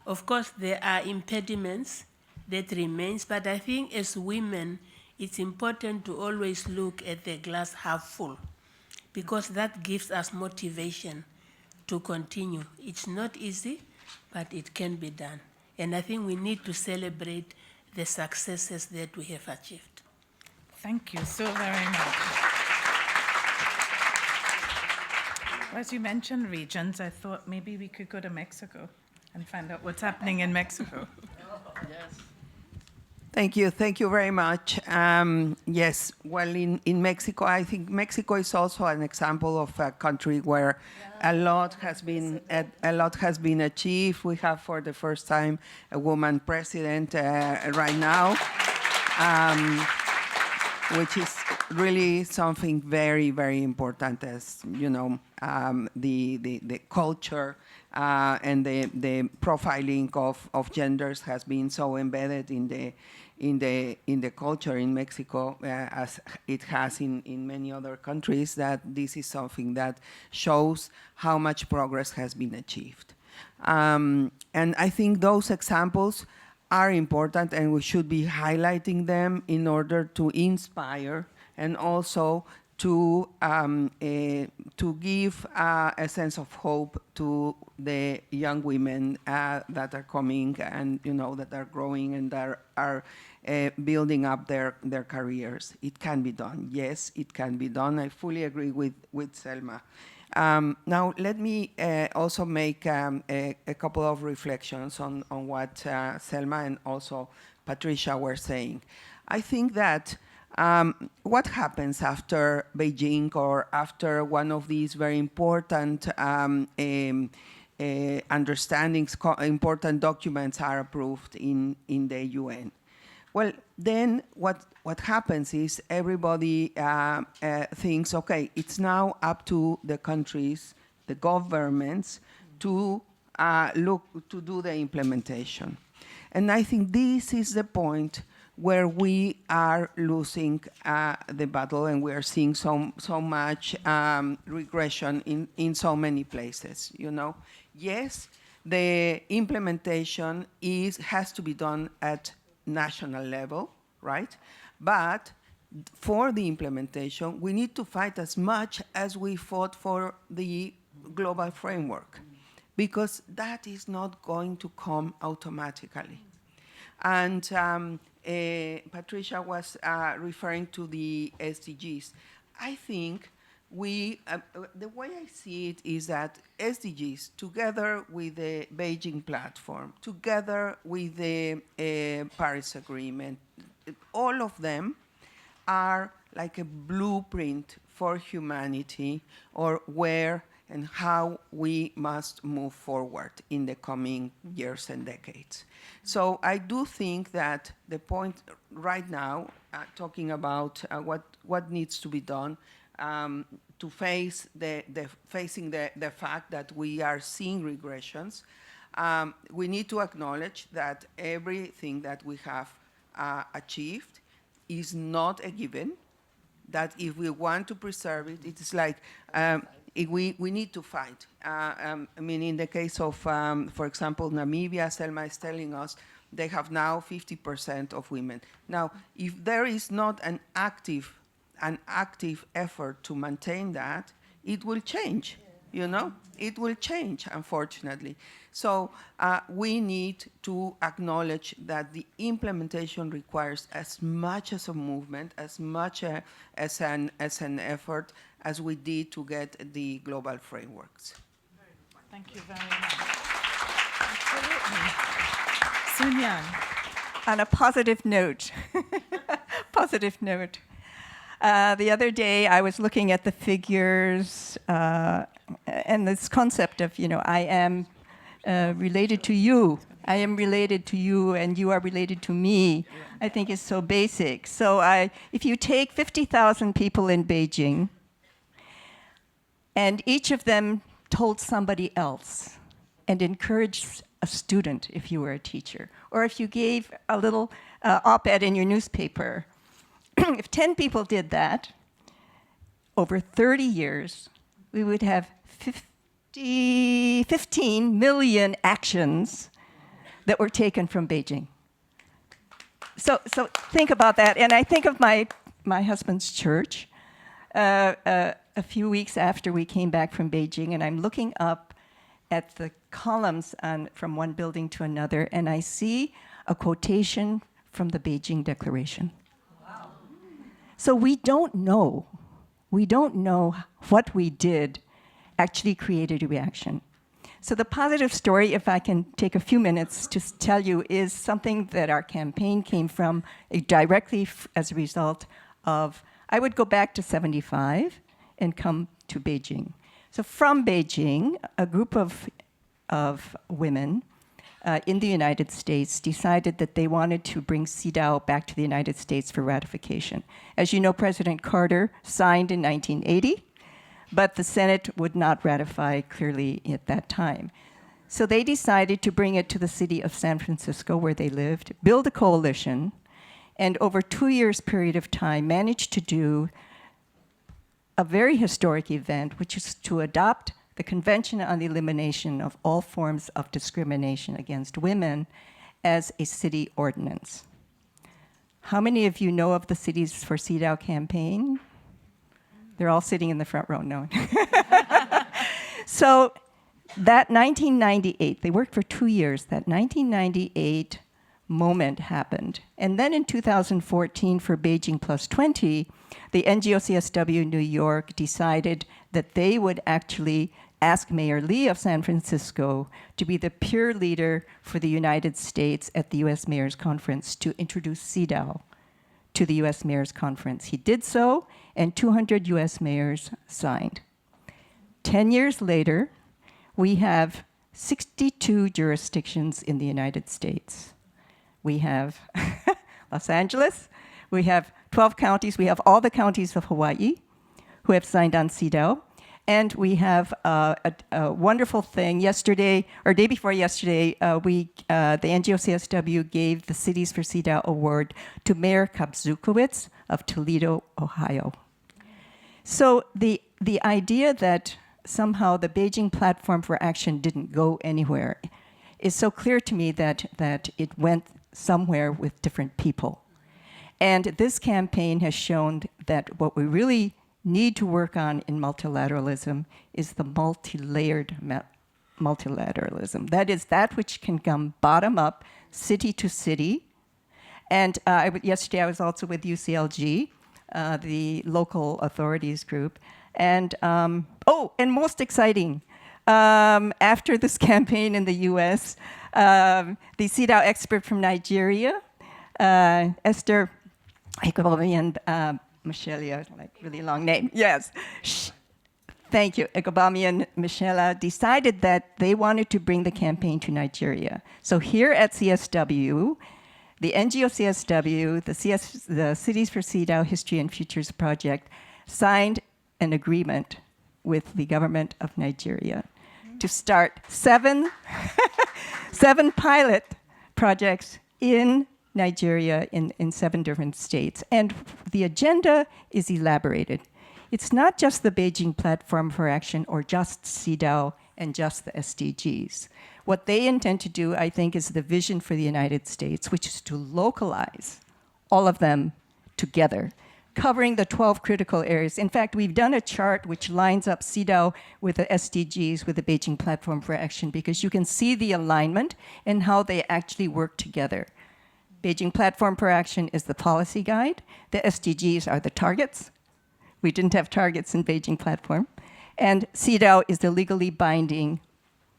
Of course, there are impediments that remains, but I think as women, it's important to always look at the glass half full, because that gives us motivation to continue. It's not easy, but it can be done. And I think we need to celebrate the successes that we have achieved. Thank you so very much. As you mentioned regions, I thought maybe we could go to Mexico and find out what's happening in Mexico. Thank you very much. Yes, well, in Mexico, I think Mexico is also an example of a country where a lot has been achieved. We have, for the first time, a woman president right now, which is really something very, very important. As you know, the culture and the profiling of genders has been so embedded in the culture in Mexico, as it has in many other countries, that this is something that shows how much progress has been achieved. And I think those examples are important, and we should be highlighting them in order to inspire and also to give a sense of hope to the young women that are coming and that are growing and that are building up their careers. It can be done. Yes, it can be done. I fully agree with Selma. Now, let me also make a couple of reflections on what Selma and also Patricia were saying. I think that what happens after Beijing or after one of these very important understandings, important documents are approved in the UN? Well, then what happens is everybody thinks, okay, it's now up to the countries, the governments, to do the implementation. And I think this is the point where we are losing the battle, and we are seeing so much regression in so many places. Yes, the implementation has to be done at national level, right? But for the implementation, we need to fight as much as we fought for the global framework, because that is not going to come automatically. And Patricia was referring to the SDGs. I think the way I see it is that SDGs, together with the Beijing Platform, together with the Paris Agreement, all of them are like a blueprint for humanity, or where and how we must move forward in the coming years and decades. So I do think that the point right now, talking about what needs to be done to facing the fact that we are seeing regressions, we need to acknowledge that everything that we have achieved is not a given, that if we want to preserve it, it's like we need to fight. I mean, in the case of, for example, Namibia, Selma is telling us they have now 50% of women. Now, if there is not an active effort to maintain that, it will change. It will change, unfortunately. So we need to acknowledge that the implementation requires as much as a movement, as much as an effort as we did to get the global frameworks. Thank you very much. Absolutely. Sun-Yan. On a positive note, the other day I was looking at the figures and this concept of, I am related to you. I am related to you and you are related to me. I think is so basic. So if you take 50,000 people in Beijing and each of them told somebody else and encouraged a student if you were a teacher, or if you gave a little op-ed in your newspaper, if 10 people did that, over 30 years, we would have 15 million actions that were taken from Beijing. So think about that. And I think of my husband's church a few weeks after we came back from Beijing, and I'm looking up at the columns from one building to another, and I see a quotation from the Beijing Declaration. Wow. So we don't know what we did actually created a reaction. So the positive story, if I can take a few minutes to tell you, is something that our campaign came from directly as a result of, I would go back to 75 and come to Beijing. So from Beijing, a group of women in the United States decided that they wanted to bring CEDAW back to the United States for ratification. As you know, President Carter signed in 1980, but the Senate would not ratify clearly at that time. So they decided to bring it to the city of San Francisco, where they lived, build a coalition, and over 2 years' period of time managed to do a very historic event, which is to adopt the Convention on the Elimination of All Forms of Discrimination Against Women as a city ordinance. How many of you know of the Cities for CEDAW campaign? They're all sitting in the front row, no. So that 1998, they worked for 2 years, that 1998 moment happened. And then in 2014, for Beijing Plus 20, the NGO-CSW New York decided that they would actually ask Mayor Lee of San Francisco to be the peer leader for the United States at the U.S. Mayor's Conference to introduce CEDAW to the U.S. Mayor's Conference. He did so, and 200 U.S. mayors signed. 10 years later, we have 62 jurisdictions in the United States. We have Los Angeles, we have 12 counties, we have all the counties of Hawaii who have signed on CEDAW, and we have a wonderful thing. Yesterday, or day before yesterday, the NGO-CSW gave the Cities for CEDAW Award to Mayor Kapzukowicz of Toledo, Ohio. So the idea that somehow the Beijing Platform for Action didn't go anywhere is so clear to me that it went somewhere with different people. And this campaign has shown that what we really need to work on in multilateralism is the multi-layered multilateralism. That is that which can come bottom up, city to city. And yesterday I was also with UCLG, the local authorities group. And, and most exciting, after this campaign in the US, the CEDAW expert from Nigeria, Esther Egobamian Michelia, like really long name, yes. Thank you. Egobamian Michela decided that they wanted to bring the campaign to Nigeria. So here at CSW, the NGO-CSW, the Cities for CEDAW History and Futures Project, signed an agreement with the government of Nigeria to start seven pilot projects in Nigeria in 7 different states. And the agenda is elaborated. It's not just the Beijing Platform for Action or just CEDAW and just the SDGs. What they intend to do, I think, is the vision for the United States, which is to localize all of them together, covering the 12 critical areas. In fact, we've done a chart which lines up CEDAW with the SDGs, with the Beijing Platform for Action, because you can see the alignment and how they actually work together. Beijing Platform for Action is the policy guide. The SDGs are the targets. We didn't have targets in Beijing Platform. And CEDAW is the legally binding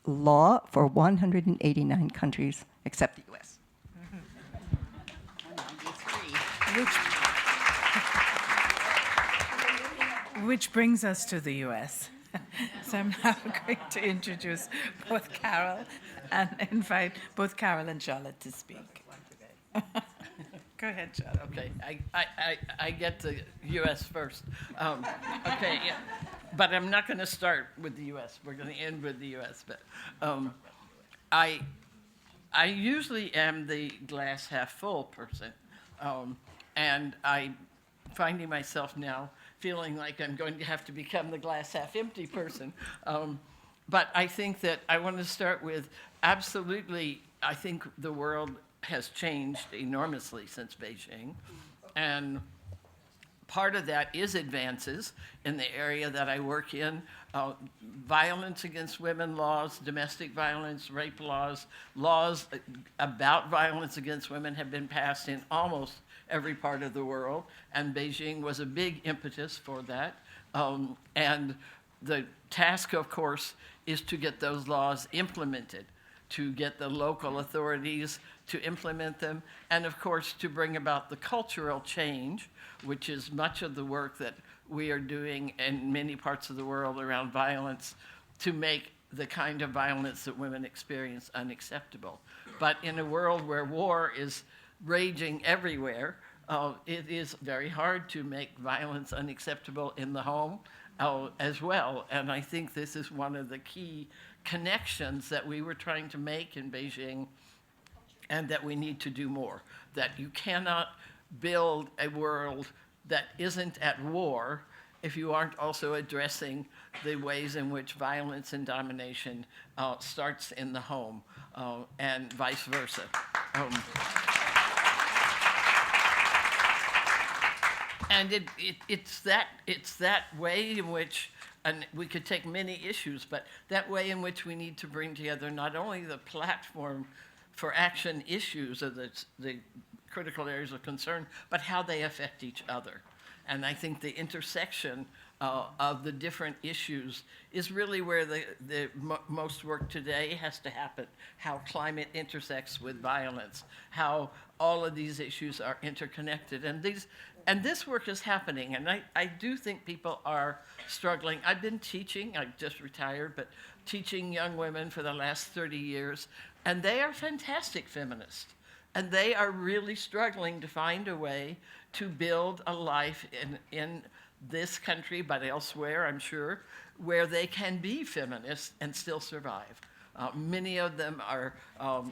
law for 189 countries, except the US. Which brings us to the US. So I'm now going to introduce both Carol and invite both Carol and Charlotte to speak. Go ahead, Charlotte. Okay, I get the U.S. first. Okay, yeah. But I'm not going to start with the U.S. We're going to end with the U.S. But I usually am the glass half full person, and I'm finding myself now feeling like I'm going to have to become the glass half empty person. But I think that I want to start with absolutely I think the world has changed enormously since Beijing, and part of that is advances in the area that I work in. Violence against women laws, domestic violence, rape laws, laws about violence against women have been passed in almost every part of the world, and Beijing was a big impetus for that. And the task, of course, is to get those laws implemented, to get the local authorities to implement them, and of course to bring about the cultural change, which is much of the work that we are doing in many parts of the world around violence, to make the kind of violence that women experience unacceptable. But in a world where war is raging everywhere, it is very hard to make violence unacceptable in the home as well. And I think this is one of the key connections that we were trying to make in Beijing, and that we need to do more. That you cannot build a world that isn't at war if you aren't also addressing the ways in which violence and domination starts in the home, and vice versa. And it's that way in which, and we could take many issues, but that way in which we need to bring together not only the platform for action issues of the critical areas of concern, but how they affect each other. And I think the intersection of the different issues is really where the most work today has to happen. How climate intersects with violence, how all of these issues are interconnected. And this work is happening, and I do think people are struggling. I've been teaching, I just retired, but teaching young women for the last 30 years, and they are fantastic feminists. And they are really struggling to find a way to build a life in this country, but elsewhere, I'm sure, where they can be feminists and still survive. Many of them are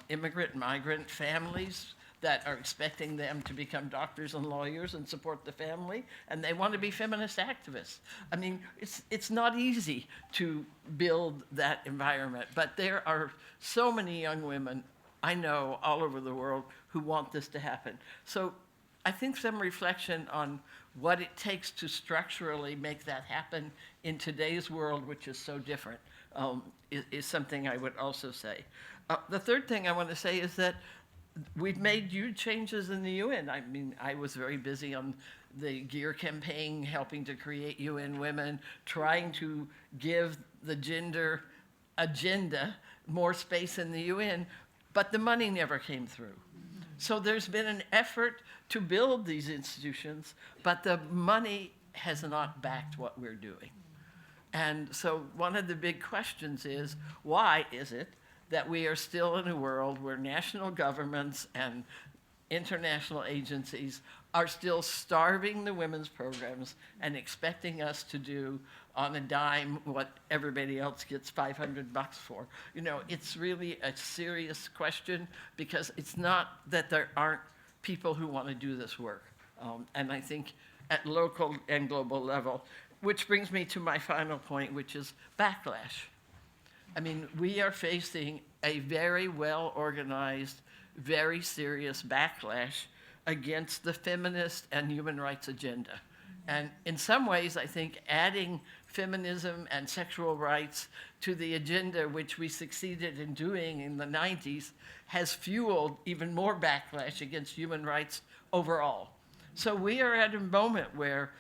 immigrant, migrant families that are expecting them to become doctors and lawyers and support the family, and they want to be feminist activists. I mean, it's not easy to build that environment, but there are so many young women I know all over the world who want this to happen. So I think some reflection on what it takes to structurally make that happen in today's world, which is so different, is something I would also say. The third thing I want to say is that we've made huge changes in the UN. I mean, I was very busy on the GEAR campaign, helping to create UN Women, trying to give the gender agenda more space in the UN, but the money never came through. So there's been an effort to build these institutions, but the money has not backed what we're doing. And so one of the big questions is, why is it that we are still in a world where national governments and international agencies are still starving the women's programs and expecting us to do on a dime what everybody else gets $500 for? You know, it's really a serious question, because it's not that there aren't people who want to do this work. And I think at local and global level, which brings me to my final point, which is backlash. I mean, we are facing a very well-organized, very serious backlash against the feminist and human rights agenda. And in some ways, I think adding feminism and sexual rights to the agenda, which we succeeded in doing in the 90s, has fueled even more backlash against human rights overall. So we are at a moment where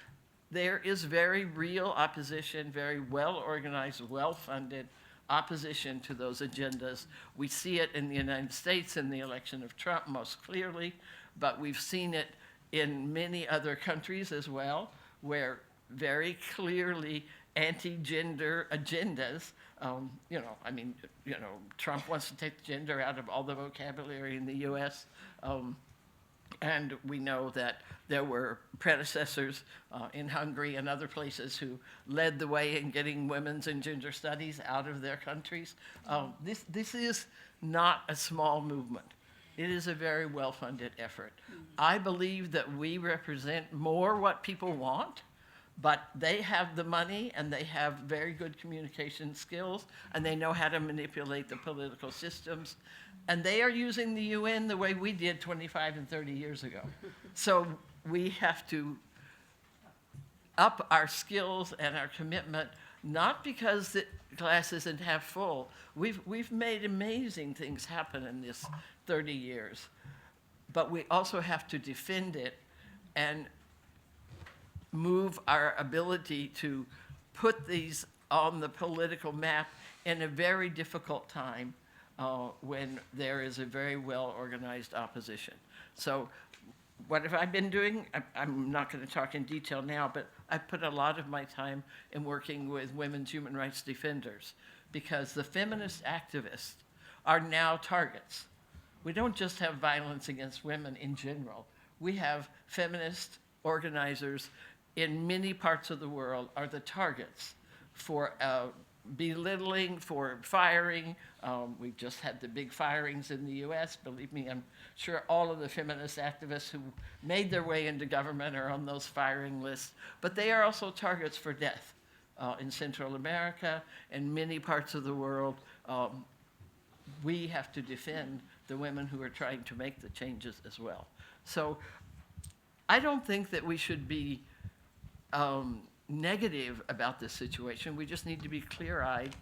there is very real opposition, very well-organized, well-funded opposition to those agendas. We see it in the United States in the election of Trump most clearly, but we've seen it in many other countries as well, where very clearly anti-gender agendas, Trump wants to take gender out of all the vocabulary in the US, and we know that there were predecessors in Hungary and other places who led the way in getting women's and gender studies out of their countries. This is not a small movement. It is a very well-funded effort. I believe that we represent more what people want, but they have the money and they have very good communication skills and they know how to manipulate the political systems. And they are using the UN the way we did 25 and 30 years ago. So we have to up our skills and our commitment, not because the glass isn't half full. We've made amazing things happen in this 30 years, but we also have to defend it and move our ability to put these on the political map in a very difficult time when there is a very well-organized opposition. So what have I been doing? I'm not going to talk in detail now, but I put a lot of my time in working with women's human rights defenders because the feminist activists are now targets. We don't just have violence against women in general. We have feminist organizers in many parts of the world are the targets for belittling, for firing. We've just had the big firings in the US. Believe me, I'm sure all of the feminist activists who made their way into government are on those firing lists. But they are also targets for death in Central America and many parts of the world. We have to defend the women who are trying to make the changes as well. So I don't think that we should be negative about this situation. We just need to be clear-eyed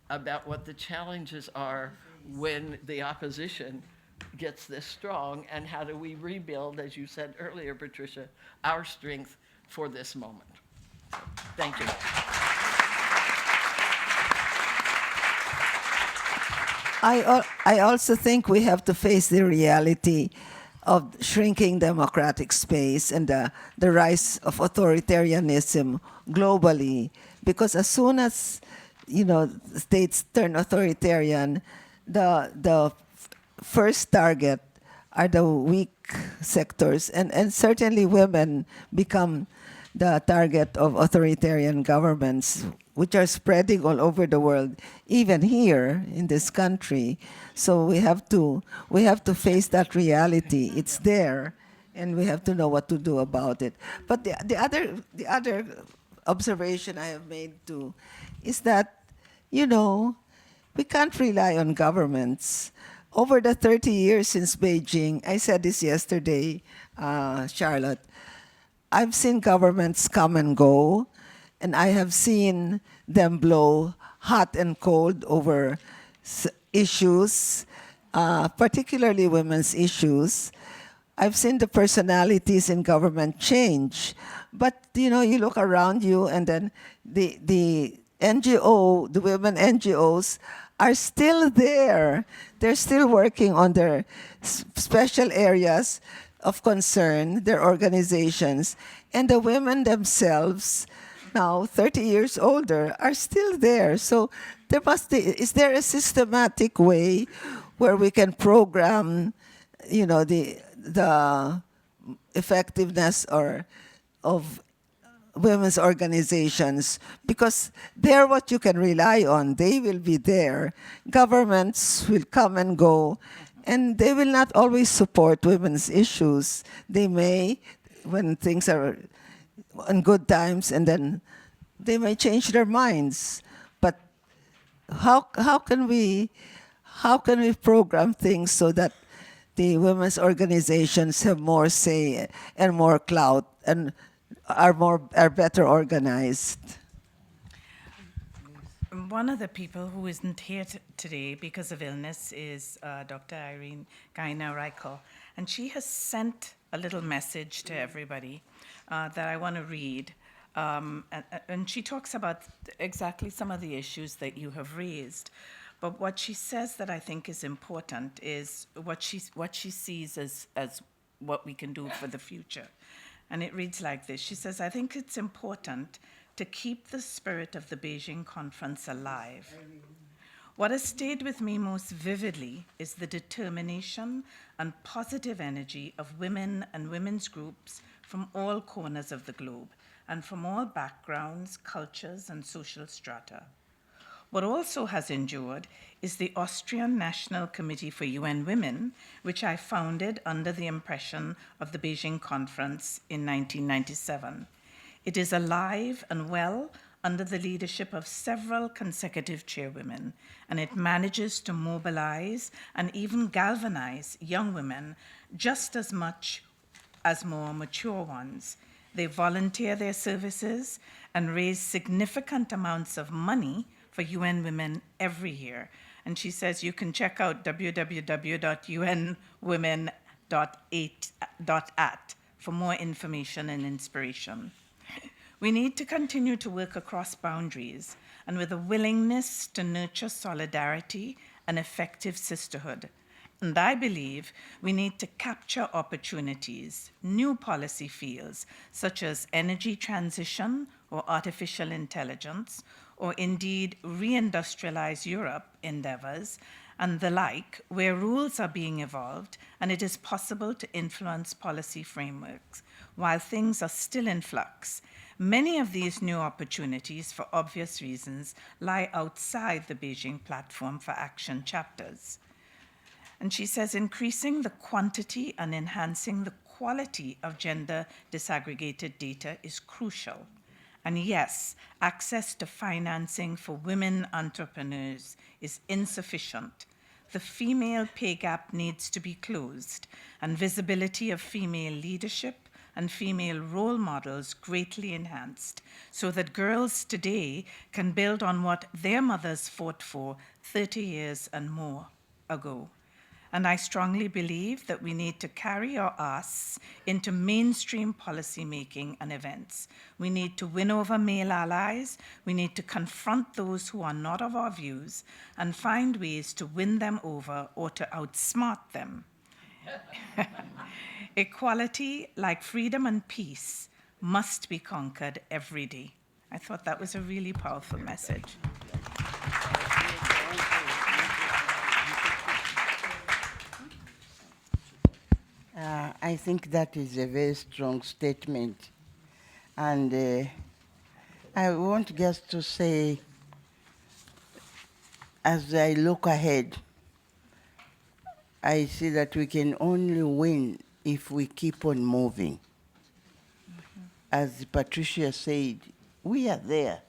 about what the challenges are when the opposition gets this strong, and how do we rebuild, as you said earlier, Patricia, our strength for this moment. So, thank you. I also think we have to face the reality of shrinking democratic space and the rise of authoritarianism globally. Because as soon as states turn authoritarian, the first target are the weak sectors, and certainly women become the target of authoritarian governments, which are spreading all over the world, even here in this country. So we have to face that reality. It's there, and we have to know what to do about it. But the other observation I have made too is that we can't rely on governments. Over the 30 years since Beijing, I said this yesterday, Charlotte, I've seen governments come and go, and I have seen them blow hot and cold over issues, particularly women's issues. I've seen the personalities in government change, but you look around you, and then the NGO, the women NGOs, are still there. They're still working on their special areas of concern, their organizations, and the women themselves, now 30 years older, are still there. So is there a systematic way where we can program, the effectiveness of women's organizations? Because they're what you can rely on. They will be there. Governments will come and go, and they will not always support women's issues. They may, when things are on good times, and then they may change their minds. But how can we program things so that the women's organizations have more say and more clout and are better organized? One of the people who isn't here today because of illness is Dr. Irene Gaina-Reichel, and she has sent a little message to everybody that I want to read. And she talks about exactly some of the issues that you have raised. But what she says that I think is important is what she sees as what we can do for the future. And it reads like this. She says, I think it's important to keep the spirit of the Beijing conference alive. What has stayed with me most vividly is the determination and positive energy of women and women's groups from all corners of the globe and from all backgrounds, cultures, and social strata. What also has endured is the Austrian National Committee for UN Women, which I founded under the impression of the Beijing Conference in 1997. It is alive and well under the leadership of several consecutive chairwomen, and it manages to mobilize and even galvanize young women just as much as more mature ones. They volunteer their services and raise significant amounts of money for UN Women every year. And she says you can check out www.unwomen.at for more information and inspiration. We need to continue to work across boundaries and with a willingness to nurture solidarity and effective sisterhood. And I believe we need to capture opportunities, new policy fields, such as energy transition or artificial intelligence, or indeed reindustrialize Europe endeavors, and the like, where rules are being evolved and it is possible to influence policy frameworks while things are still in flux. Many of these new opportunities, for obvious reasons, lie outside the Beijing Platform for Action chapters. And she says increasing the quantity and enhancing the quality of gender disaggregated data is crucial. And yes, access to financing for women entrepreneurs is insufficient. The female pay gap needs to be closed, and visibility of female leadership and female role models greatly enhanced, so that girls today can build on what their mothers fought for 30 years and more ago. And I strongly believe that we need to carry our asks into mainstream policy making and events. We need to win over male allies. We need to confront those who are not of our views and find ways to win them over or to outsmart them. Equality, like freedom and peace, must be conquered every day. I thought that was a really powerful message. I think that is a very strong statement. And I want just to say, as I look ahead, I see that we can only win if we keep on moving. As Patricia said, we are there.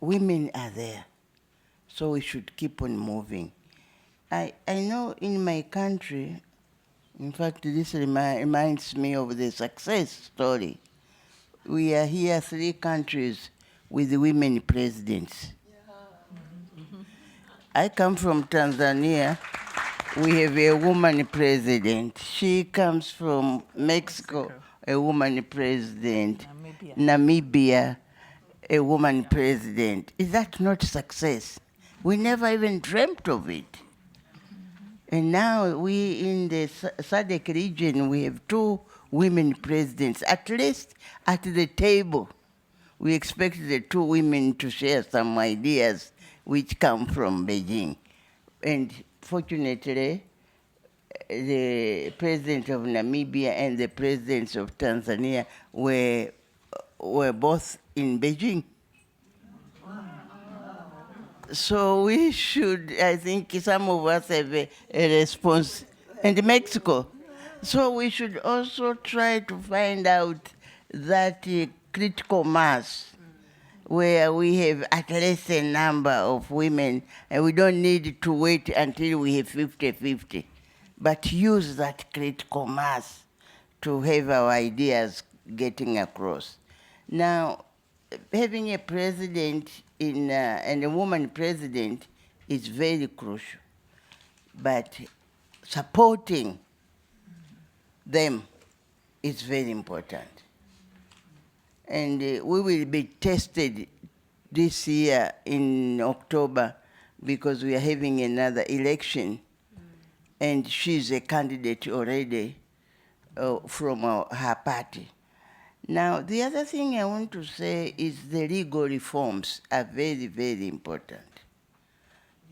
Women are there. So we should keep on moving. I know in my country, in fact, this reminds me of the success story. We are here 3 countries with women presidents. I come from Tanzania. We have a woman president. She comes from Mexico, a woman president. Namibia, a woman president. Is that not success? We never even dreamt of it. And now we in the SADC region, we have 2 women presidents, at least at the table. We expect the 2 women to share some ideas which come from Beijing. And fortunately, the president of Namibia and the presidents of Tanzania were both in Beijing. So we should, I think some of us have a response, and Mexico. So we should also try to find out that critical mass where we have at least a number of women, and we don't need to wait until we have 50-50, but use that critical mass to have our ideas getting across. Now, having a president and a woman president is very crucial, but supporting them is very important. And we will be tested this year in October because we are having another election, and she's a candidate already from her party. Now, the other thing I want to say is the legal reforms are very, very important.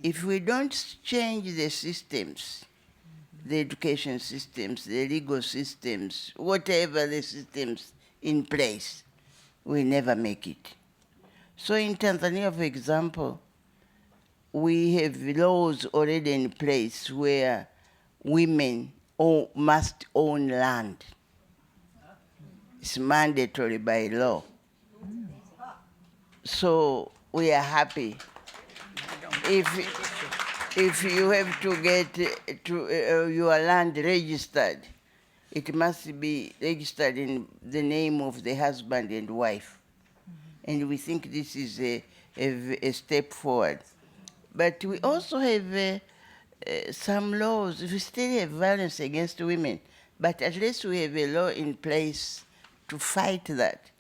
If we don't change the systems, the education systems, the legal systems, whatever the systems in place, we never make it. So in Tanzania, for example, we have laws already in place where women must own land. It's mandatory by law. so we are happy. If you have to get your land registered, it must be registered in the name of the husband and wife. And we think this is a step forward. But we also have some laws. We still have violence against women, but at least we have a law in place to fight that.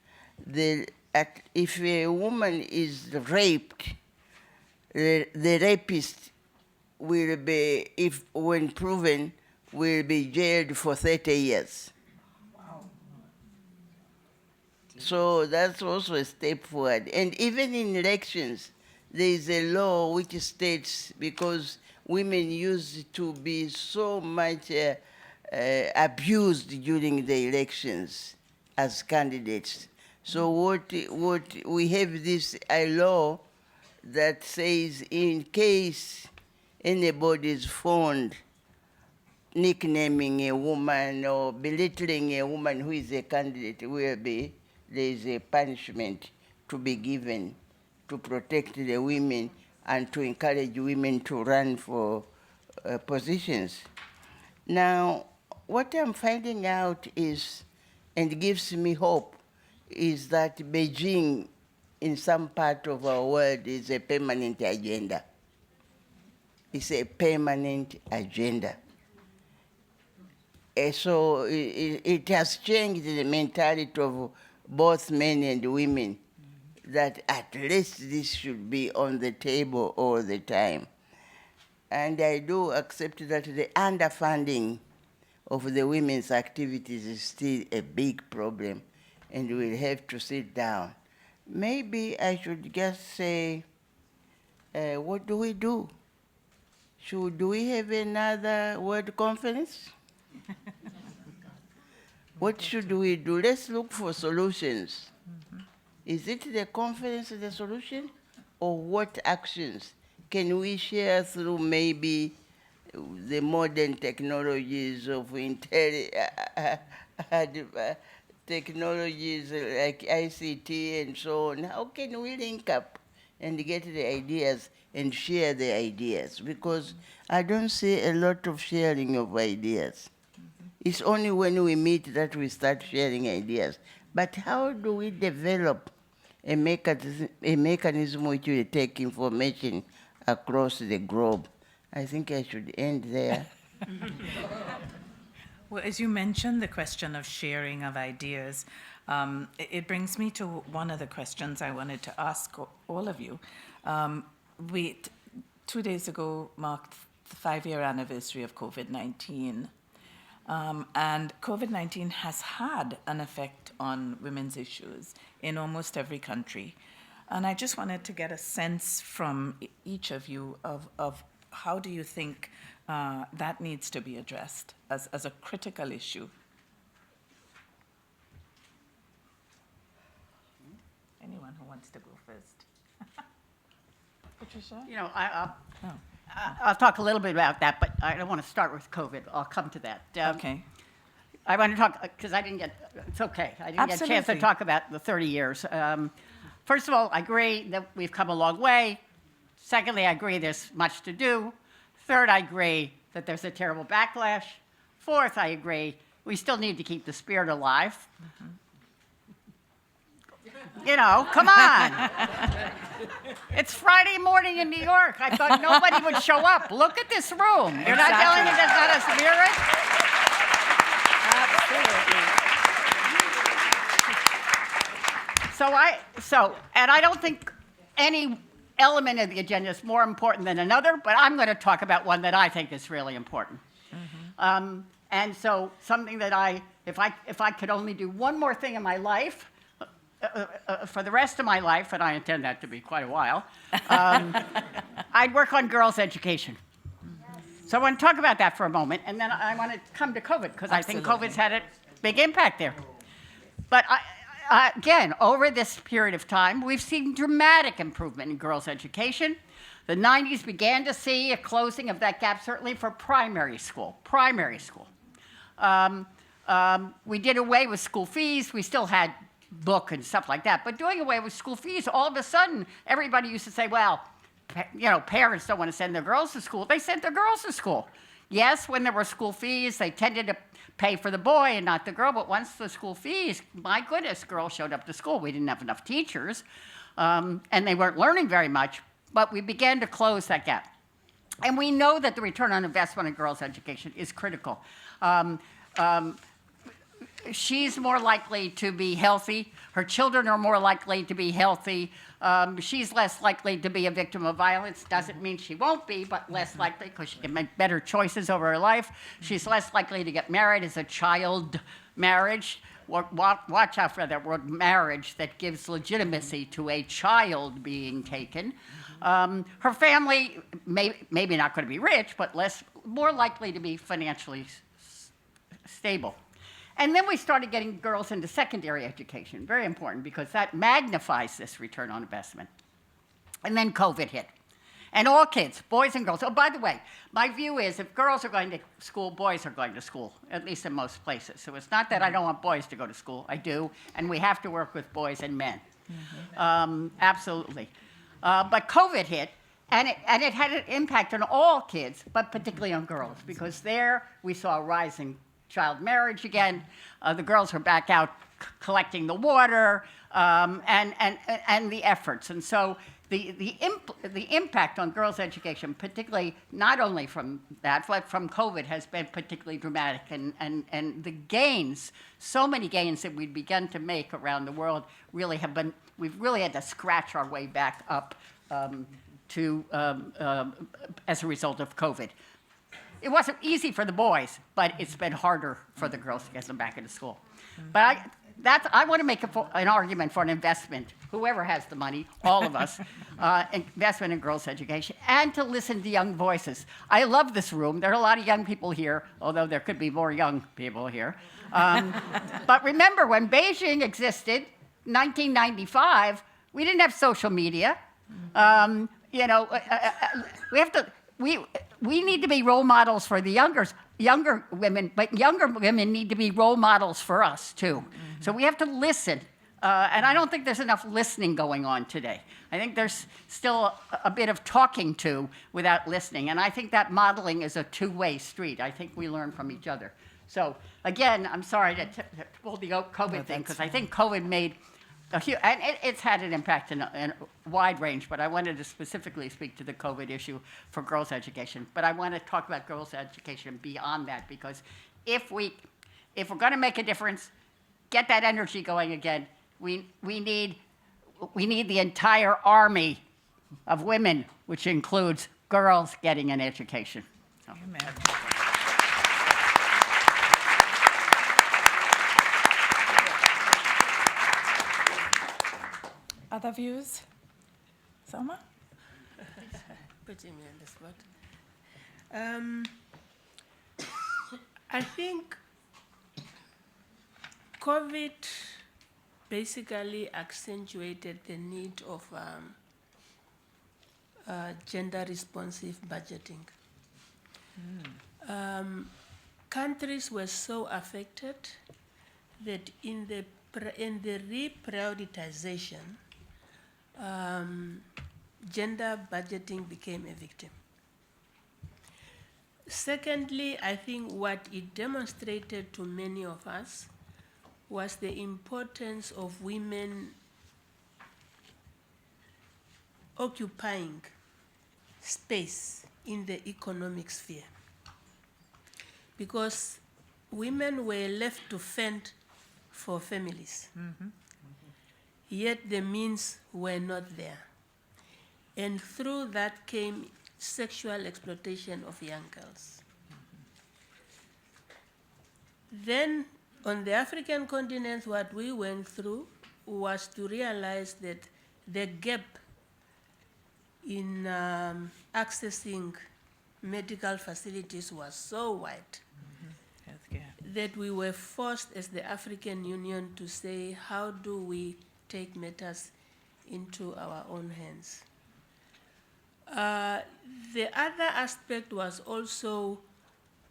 If a woman is raped, the rapist will be, when proven, will be jailed for 30 years. Wow. So that's also a step forward. And even in elections, there is a law which states, because women used to be so much abused during the elections as candidates. So what we have this law that says, in case anybody is found nicknaming a woman or belittling a woman who is a candidate, there is a punishment to be given to protect the women and to encourage women to run for positions. Now, what I'm finding out is, and gives me hope, is that Beijing, in some part of our world, is a permanent agenda. It's a permanent agenda. So it has changed the mentality of both men and women, that at least this should be on the table all the time. And I do accept that the underfunding of the women's activities is still a big problem, and we'll have to sit down. Maybe I should just say, what do we do? Do we have another World Conference? What should we do? Let's look for solutions. Is it the conference the solution? Or what actions can we share through maybe the modern technologies of technologies like ICT and so on? How can we link up and get the ideas and share the ideas? Because I don't see a lot of sharing of ideas. It's only when we meet that we start sharing ideas. But how do we develop a mechanism which will take information across the globe? I think I should end there. Well, as you mentioned, the question of sharing of ideas, it brings me to one of the questions I wanted to ask all of you. 2 days ago marked the 5-year anniversary of COVID-19. And COVID-19 has had an effect on women's issues in almost every country. And I just wanted to get a sense from each of you of how do you think that needs to be addressed as a critical issue? Anyone who wants to go first? Patricia? You know, I'll talk a little bit about that, but I don't want to start with COVID. I'll come to that. Okay. I want to talk, because I didn't get, it's okay. I didn't get a chance to talk about the 30 years. First of all, I agree that we've come a long way. Secondly, I agree there's much to do. Third, I agree that there's a terrible backlash. Fourth, I agree we still need to keep the spirit alive. You know, come on. It's Friday morning in New York. I thought nobody would show up. Look at this room. You're not telling me there's not a spirit? Absolutely. And I don't think any element of the agenda is more important than another, but I'm going to talk about one that I think is really important. And so something that if I could only do one more thing in my life, for the rest of my life, and I intend that to be quite a while, I'd work on girls' education. So I want to talk about that for a moment, and then I want to come to COVID, because I think COVID's had a big impact there. But again, over this period of time, we've seen dramatic improvement in girls' education. The 90s began to see a closing of that gap, certainly for primary school. We did away with school fees. We still had book and stuff like that. But doing away with school fees, all of a sudden, everybody used to say, well, parents don't want to send their girls to school. They sent their girls to school. Yes, when there were school fees, they tended to pay for the boy and not the girl. But once the school fees, my goodness, girls showed up to school. We didn't have enough teachers, and they weren't learning very much. But we began to close that gap. And we know that the return on investment in girls' education is critical. She's more likely to be healthy. Her children are more likely to be healthy. She's less likely to be a victim of violence. Doesn't mean she won't be, but less likely because she can make better choices over her life. She's less likely to get married as a child marriage. Watch out for that word marriage that gives legitimacy to a child being taken. Her family maybe not going to be rich, but more likely to be financially stable. And then we started getting girls into secondary education, very important, because that magnifies this return on investment. And then COVID hit. And all kids, boys and girls. Oh, by the way, my view is if girls are going to school, boys are going to school, at least in most places. So it's not that I don't want boys to go to school. I do, and we have to work with boys and men. Absolutely. But COVID hit, and it had an impact on all kids, but particularly on girls, because there we saw a rising child marriage again. The girls are back out collecting the water and the efforts. And so the impact on girls' education, particularly not only from that, but from COVID, has been particularly dramatic. And the gains, so many gains that we've begun to make around the world really have been, we've really had to scratch our way back up as a result of COVID. It wasn't easy for the boys, but it's been harder for the girls to get them back into school. But I want to make an argument for an investment, whoever has the money, all of us, investment in girls' education, and to listen to young voices. I love this room. There are a lot of young people here, although there could be more young people here. But remember, when Beijing existed, 1995, we didn't have social media. We need to be role models for the younger women, but younger women need to be role models for us too. So we have to listen, and I don't think there's enough listening going on today. I think there's still a bit of talking to without listening, and I think that modeling is a two-way street. I think we learn from each other. So again, I'm sorry to pull the COVID thing, because I think COVID made and it's had an impact in a wide range, but I wanted to specifically speak to the COVID issue for girls' education. But I want to talk about girls' education beyond that, because if we're going to make a difference, get that energy going again, we need the entire army of women, which includes girls getting an education. So. Amen. Other views? Selma? Putting me on the spot. I think COVID basically accentuated the need of gender-responsive budgeting. Countries were so affected that in the reprioritization, gender budgeting became a victim. Secondly, I think what it demonstrated to many of us was the importance of women occupying space in the economic sphere, because women were left to fend for families. Yet the means were not there. And through that came sexual exploitation of young girls. Then on the African continent, what we went through was to realize that the gap in accessing medical facilities was so wide that we were forced as the African Union to say, how do we take matters into our own hands? The other aspect was also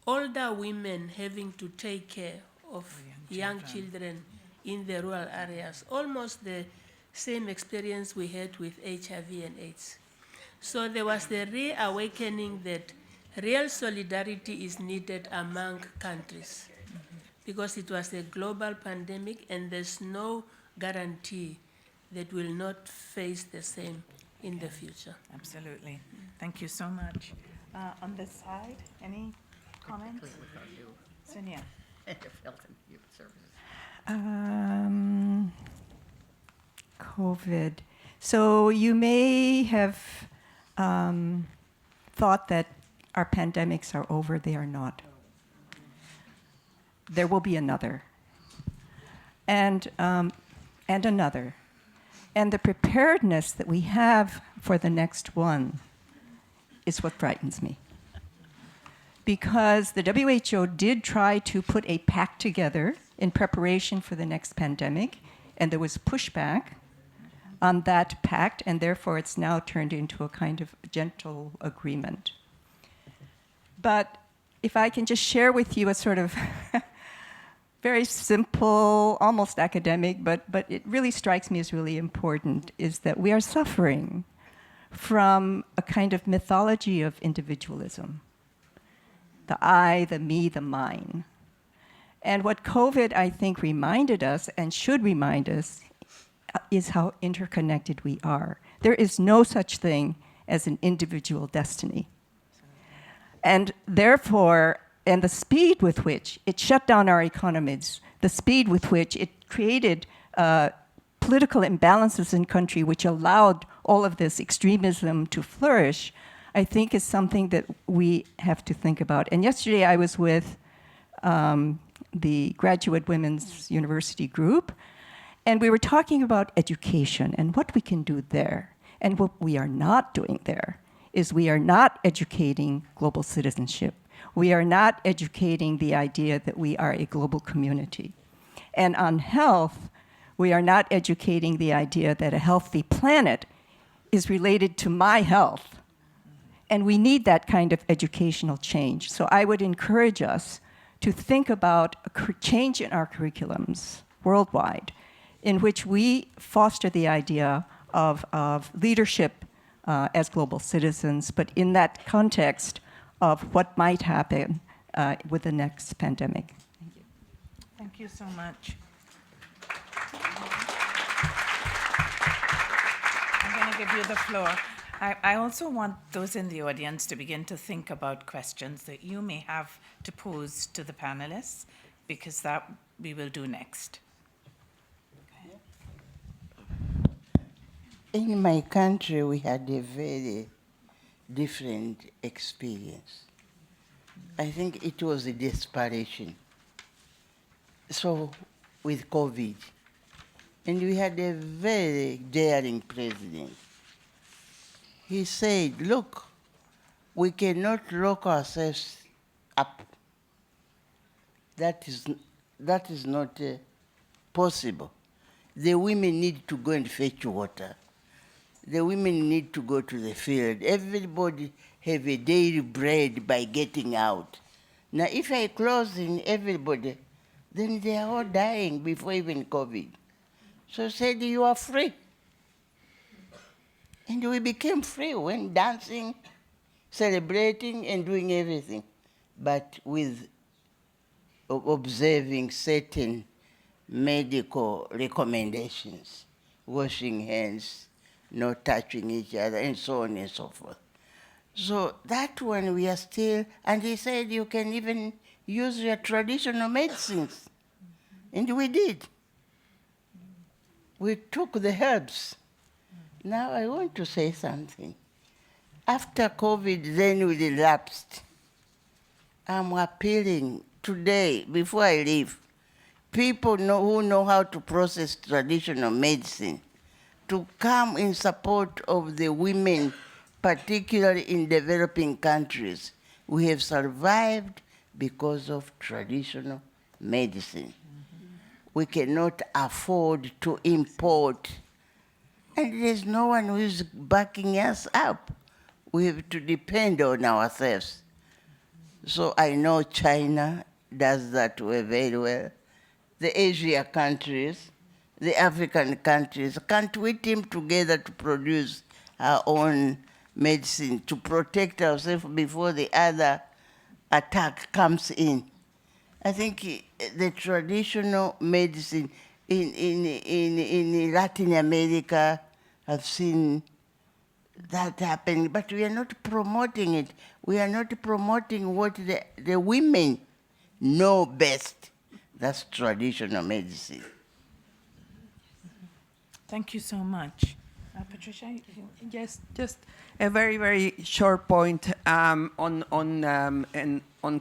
older women having to take care of young children in the rural areas, almost the same experience we had with HIV and AIDS. So there was the reawakening that real solidarity is needed among countries because it was a global pandemic and there's no guarantee that we'll not face the same in the future. Absolutely. Thank you so much. On this side, any comments? Sonia. COVID. So you may have thought that our pandemics are over. They are not. There will be another, and another. And the preparedness that we have for the next one is what frightens me. Because the WHO did try to put a pact together in preparation for the next pandemic, and there was pushback on that pact, and therefore it's now turned into a kind of gentle agreement. But if I can just share with you a sort of very simple, almost academic, but it really strikes me as really important, is that we are suffering from a kind of mythology of individualism. The I, the me, the mine. And what COVID, I think, reminded us, and should remind us, is how interconnected we are. There is no such thing as an individual destiny. And therefore, and the speed with which it shut down our economies, the speed with which it created political imbalances in country which allowed all of this extremism to flourish, I think is something that we have to think about. And yesterday I was with the Graduate Women's University group, and we were talking about education and what we can do there. And what we are not doing there is we are not educating global citizenship. We are not educating the idea that we are a global community. And on health, we are not educating the idea that a healthy planet is related to my health. And we need that kind of educational change. So I would encourage us to think about a change in our curriculums worldwide, in which we foster the idea of leadership as global citizens, but in that context of what might happen with the next pandemic. Thank you. Thank you so much. I'm going to give you the floor. I also want those in the audience to begin to think about questions that you may have to pose to the panelists, because that we will do next. In my country, we had a very different experience. I think it was a desperation. So, with COVID, and we had a very daring president. He said, look, we cannot lock ourselves up. That is not possible. The women need to go and fetch water. The women need to go to the field. Everybody have a daily bread by getting out. Now, if I close in everybody, then they are all dying before even COVID. So I said, you are free. And we became free when dancing, celebrating, and doing everything, but with observing certain medical recommendations, washing hands, not touching each other, and so on and so forth. So that one we are still, and he said you can even use your traditional medicines. And we did. We took the herbs. Now I want to say something. After COVID, then we relapsed. I'm appealing today, before I leave, people who know how to process traditional medicine to come in support of the women, particularly in developing countries. We have survived because of traditional medicine. We cannot afford to import, and there's no one who is backing us up. We have to depend on ourselves. So I know China does that very well. the Asia countries, the African countries, can't we team together to produce our own medicine to protect ourselves before the other attack comes in? I think the traditional medicine in Latin America, I've seen that happening, but we are not promoting it. We are not promoting what the women know best. That's traditional medicine. Thank you so much. Patricia? Yes, just a very, very short point on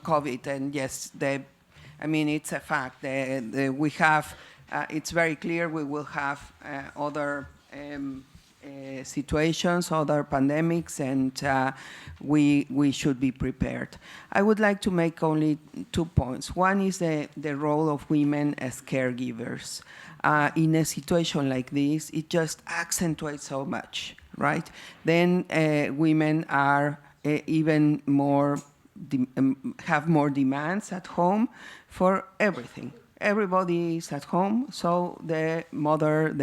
COVID. And yes, it's a fact. We have, it's very clear we will have other situations, other pandemics, and we should be prepared. I would like to make only 2 points. One is the role of women as caregivers. In a situation like this, it just accentuates so much, right? Then women are even more, have more demands at home for everything. Everybody is at home, so the mother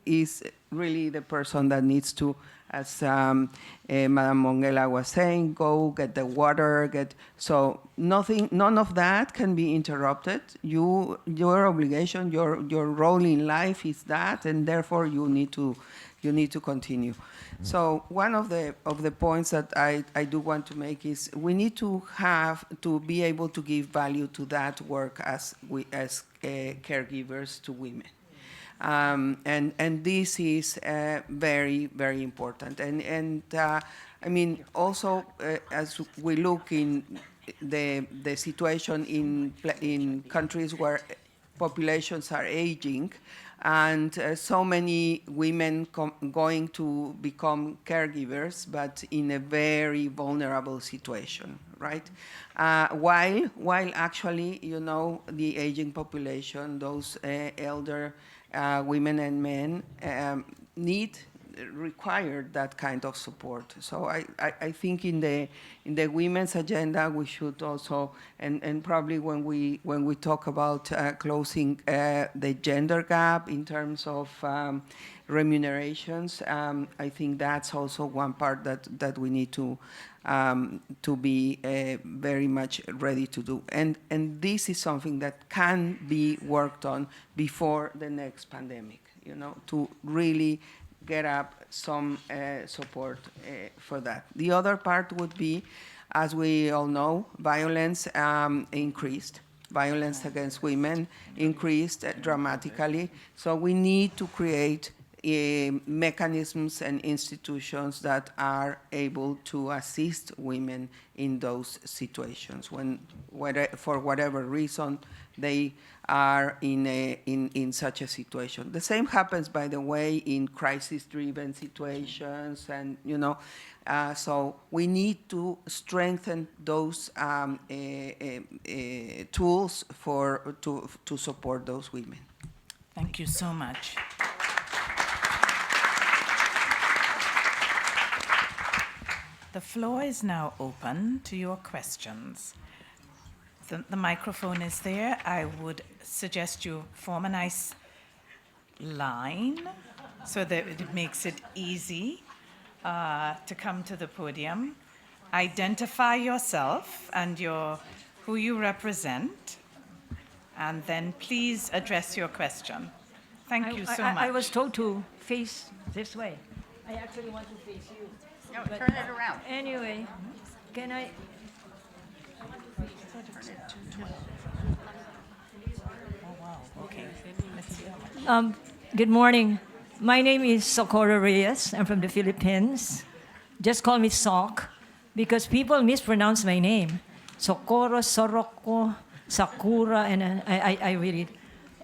is really the person that needs to, as Madame Mongela was saying, go get the water, so none of that can be interrupted. Your obligation, your role in life is that, and therefore you need to continue. So one of the points that I do want to make is we need to be able to give value to that work as caregivers to women. And this is very, very important. And also as we look in the situation in countries where populations are aging, and so many women going to become caregivers, but in a very vulnerable situation, right? While actually, the aging population, those elder women and men require that kind of support. So I think in the women's agenda we should also, and probably when we talk about closing the gender gap in terms of remunerations, I think that's also one part that we need to be very much ready to do. And this is something that can be worked on before the next pandemic, to really get up some support for that. The other part would be, as we all know, violence increased. Violence against women increased dramatically. So we need to create mechanisms and institutions that are able to assist women in those situations for whatever reason they are in such a situation. The same happens, by the way, in crisis-driven situations, and so we need to strengthen those tools to support those women. Thank you so much. The floor is now open to your questions. The microphone is there. I would suggest you form a nice line so that it makes it easy to come to the podium. Identify yourself and who you represent, and then please address your question. Thank you so much. I was told to face this way. I actually want to face you. No, turn it around. Anyway, can I? Okay. Good morning. My name is Socorro Reyes. I'm from the Philippines. Just call me Sok, because people mispronounce my name. Socorro, Soroko, Sakura, and I read it.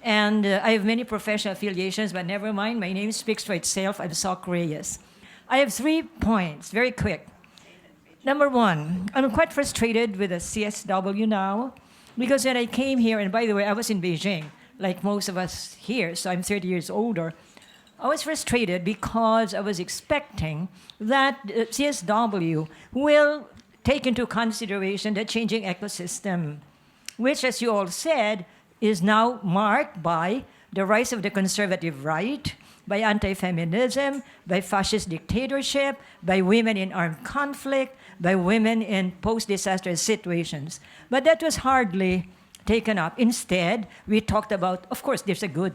And I have many professional affiliations, but never mind. My name speaks for itself. I'm Sok Reyes. I have 3 points, very quick. Number 1, I'm quite frustrated with the CSW now, because when I came here, and by the way, I was in Beijing, like most of us here, so I'm 30 years older. I was frustrated because I was expecting that CSW will take into consideration the changing ecosystem, which, as you all said, is now marked by the rise of the conservative right, by anti-feminism, by fascist dictatorship, by women in armed conflict, by women in post-disaster situations. But that was hardly taken up. Instead, we talked about, of course, there's a good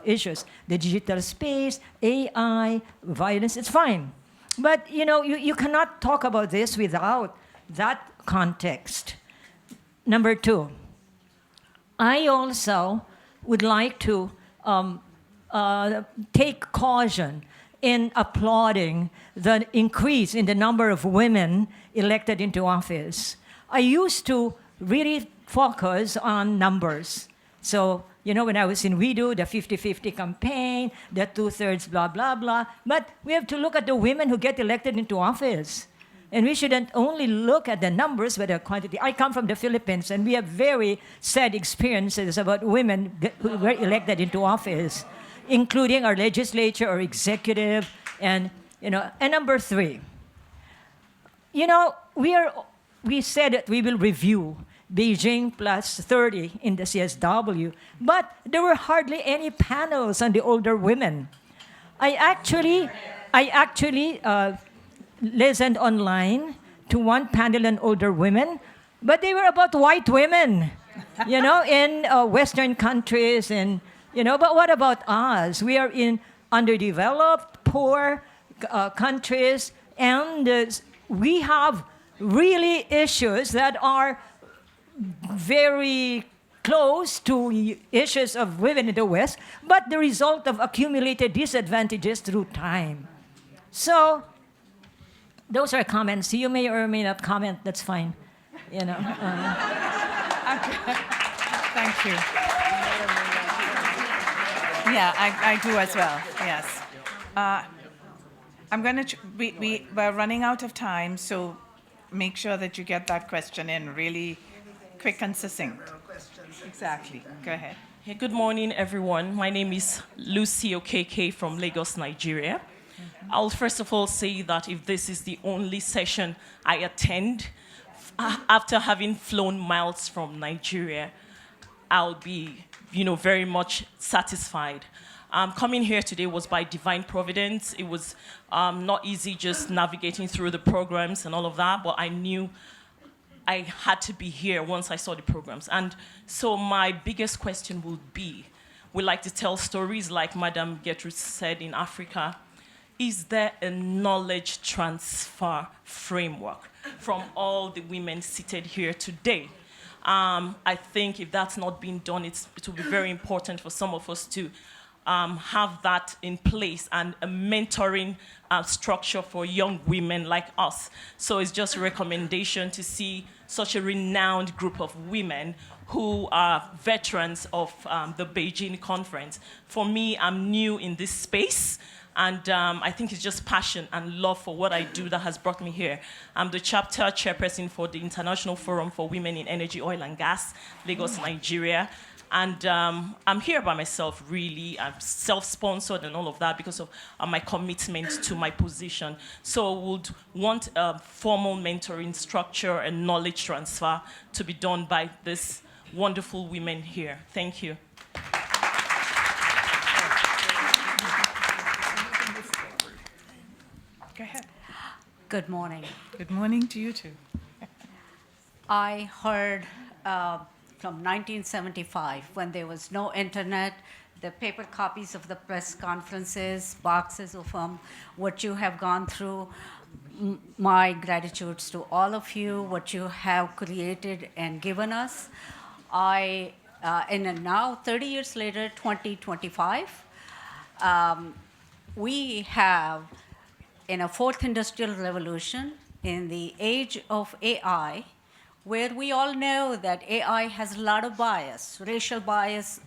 issues, the digital space, AI, violence, it's fine. But you cannot talk about this without that context. Number two, I also would like to take caution in applauding the increase in the number of women elected into office. I used to really focus on numbers. So, when I was in WeDo, the 50-50 campaign, the 2/3 blah, blah, blah. But we have to look at the women who get elected into office. And we shouldn't only look at the numbers, but the quantity. I come from the Philippines, and we have very sad experiences about women who were elected into office, including our legislature or executive. And number three, we said that we will review Beijing plus 30 in the CSW, but there were hardly any panels on the older women. I actually listened online to one panel on older women, but they were about white women, in Western countries. And, but what about us? We are in underdeveloped, poor countries, and we have really issues that are very close to issues of women in the West, but the result of accumulated disadvantages through time. So, those are comments. You may or may not comment. That's fine. Thank you. Yeah, I do as well. Yes. I'm going to. We're running out of time, so make sure that you get that question in really quick and succinct. Exactly. Go ahead. Hey, good morning, everyone. My name is Lucy Okeke from Lagos, Nigeria. I'll first of all say that if this is the only session I attend after having flown miles from Nigeria, I'll be, very much satisfied. Coming here today was by divine providence. It was not easy just navigating through the programs and all of that, but I knew I had to be here once I saw the programs. And so my biggest question would be, we like to tell stories like Madam Gertrude said in Africa. Is there a knowledge transfer framework from all the women seated here today? I think if that's not being done, it will be very important for some of us to have that in place and a mentoring structure for young women like us. So it's just a recommendation to see such a renowned group of women who are veterans of the Beijing conference. For me, I'm new in this space, and I think it's just passion and love for what I do that has brought me here. I'm the chapter chairperson for the International Forum for Women in Energy, Oil and Gas, Lagos, Nigeria. And I'm here by myself, really. I'm self-sponsored and all of that because of my commitment to my position. So would want a formal mentoring structure and knowledge transfer to be done by these wonderful women here. Thank you. Go ahead. Good morning. Good morning to you too. I heard from 1975, when there was no internet, the paper copies of the press conferences, boxes of them, what you have gone through. My gratitudes to all of you, what you have created and given us. And now, 30 years later, 2025, we have, in a fourth industrial revolution, in the age of AI, where we all know that AI has a lot of bias, racial bias,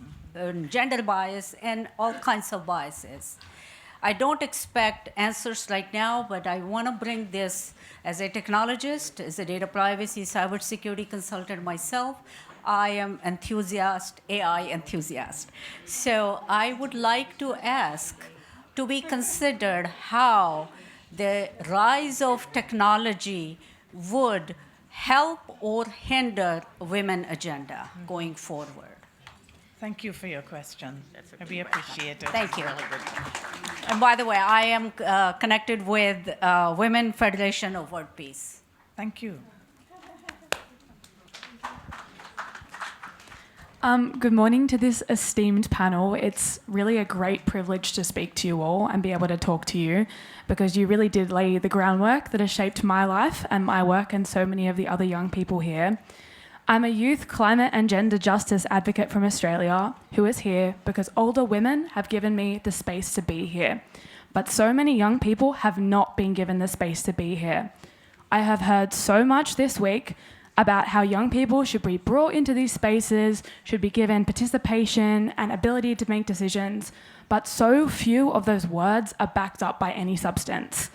gender bias, and all kinds of biases. I don't expect answers right now, but I want to bring this as a technologist, as a data privacy, cybersecurity consultant myself. I am enthusiast, AI enthusiast. So I would like to ask to be considered how the rise of technology would help or hinder women agenda going forward. Thank you for your question. We appreciate it. Thank you. And by the way, I am connected with Women Federation of World Peace. Thank you. Good morning to this esteemed panel. It's really a great privilege to speak to you all and be able to talk to you, because you really did lay the groundwork that has shaped my life and my work and so many of the other young people here. I'm a youth, climate and gender justice advocate from Australia who is here because older women have given me the space to be here. But so many young people have not been given the space to be here. I have heard so much this week about how young people should be brought into these spaces, should be given participation and ability to make decisions, but so few of those words are backed up by any substance.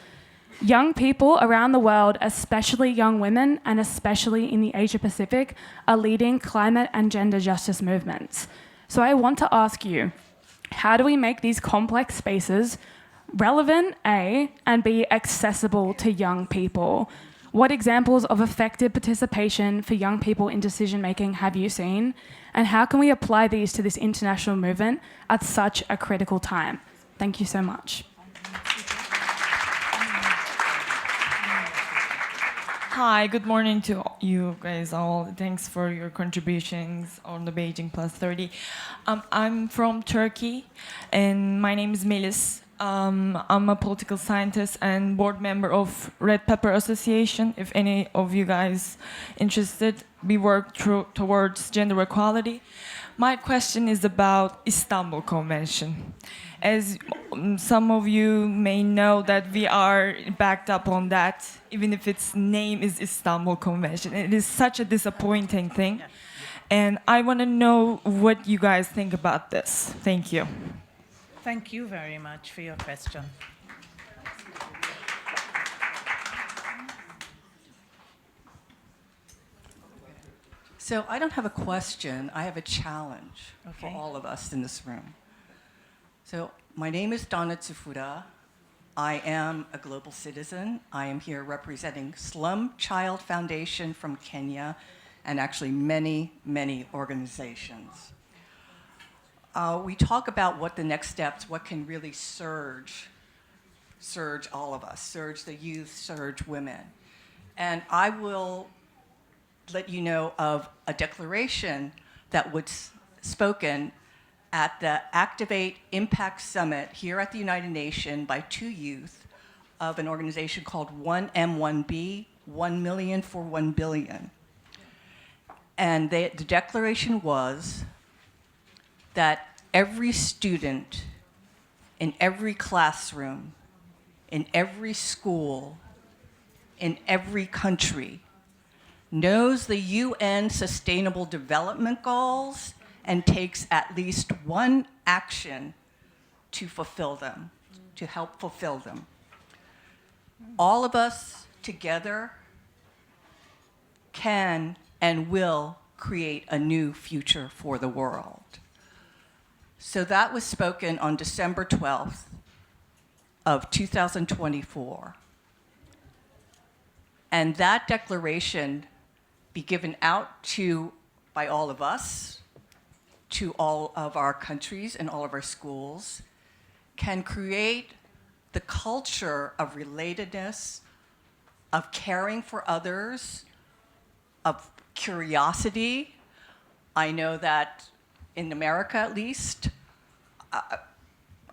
Young people around the world, especially young women and especially in the Asia Pacific, are leading climate and gender justice movements. So I want to ask you, how do we make these complex spaces relevant, A, and B, accessible to young people? What examples of effective participation for young people in decision-making have you seen? And how can we apply these to this international movement at such a critical time? Thank you so much. Hi, good morning to you guys all. Thanks for your contributions on the Beijing Plus 30. I'm from Turkey, and my name is Melis. I'm a political scientist and board member of Red Pepper Association. If any of you guys interested, we work towards gender equality. My question is about Istanbul Convention. As some of you may know that we are backed up on that, even if its name is Istanbul Convention. It is such a disappointing thing. And I want to know what you guys think about this. Thank you. Thank you very much for your question. So I don't have a question, I have a challenge for Okay. all of us in this room. So my name is Donna Tsufura. I am a global citizen. I am here representing Slum Child Foundation from Kenya and actually many, many organizations. We talk about what the next steps, what can really surge all of us, surge the youth, surge women. And I will let you know of a declaration that was spoken at the Activate Impact Summit here at the United Nations by two youth of an organization called 1M1B, 1 million for 1 billion. And the declaration was that every student in every classroom, in every school, in every country knows the UN Sustainable Development Goals and takes at least one action to fulfill them, to help fulfill them. All of us together can and will create a new future for the world. So that was spoken on December 12th of 2024. And that declaration be given out by all of us, to all of our countries and all of our schools, can create the culture of relatedness, of caring for others, of curiosity. I know that in America, at least,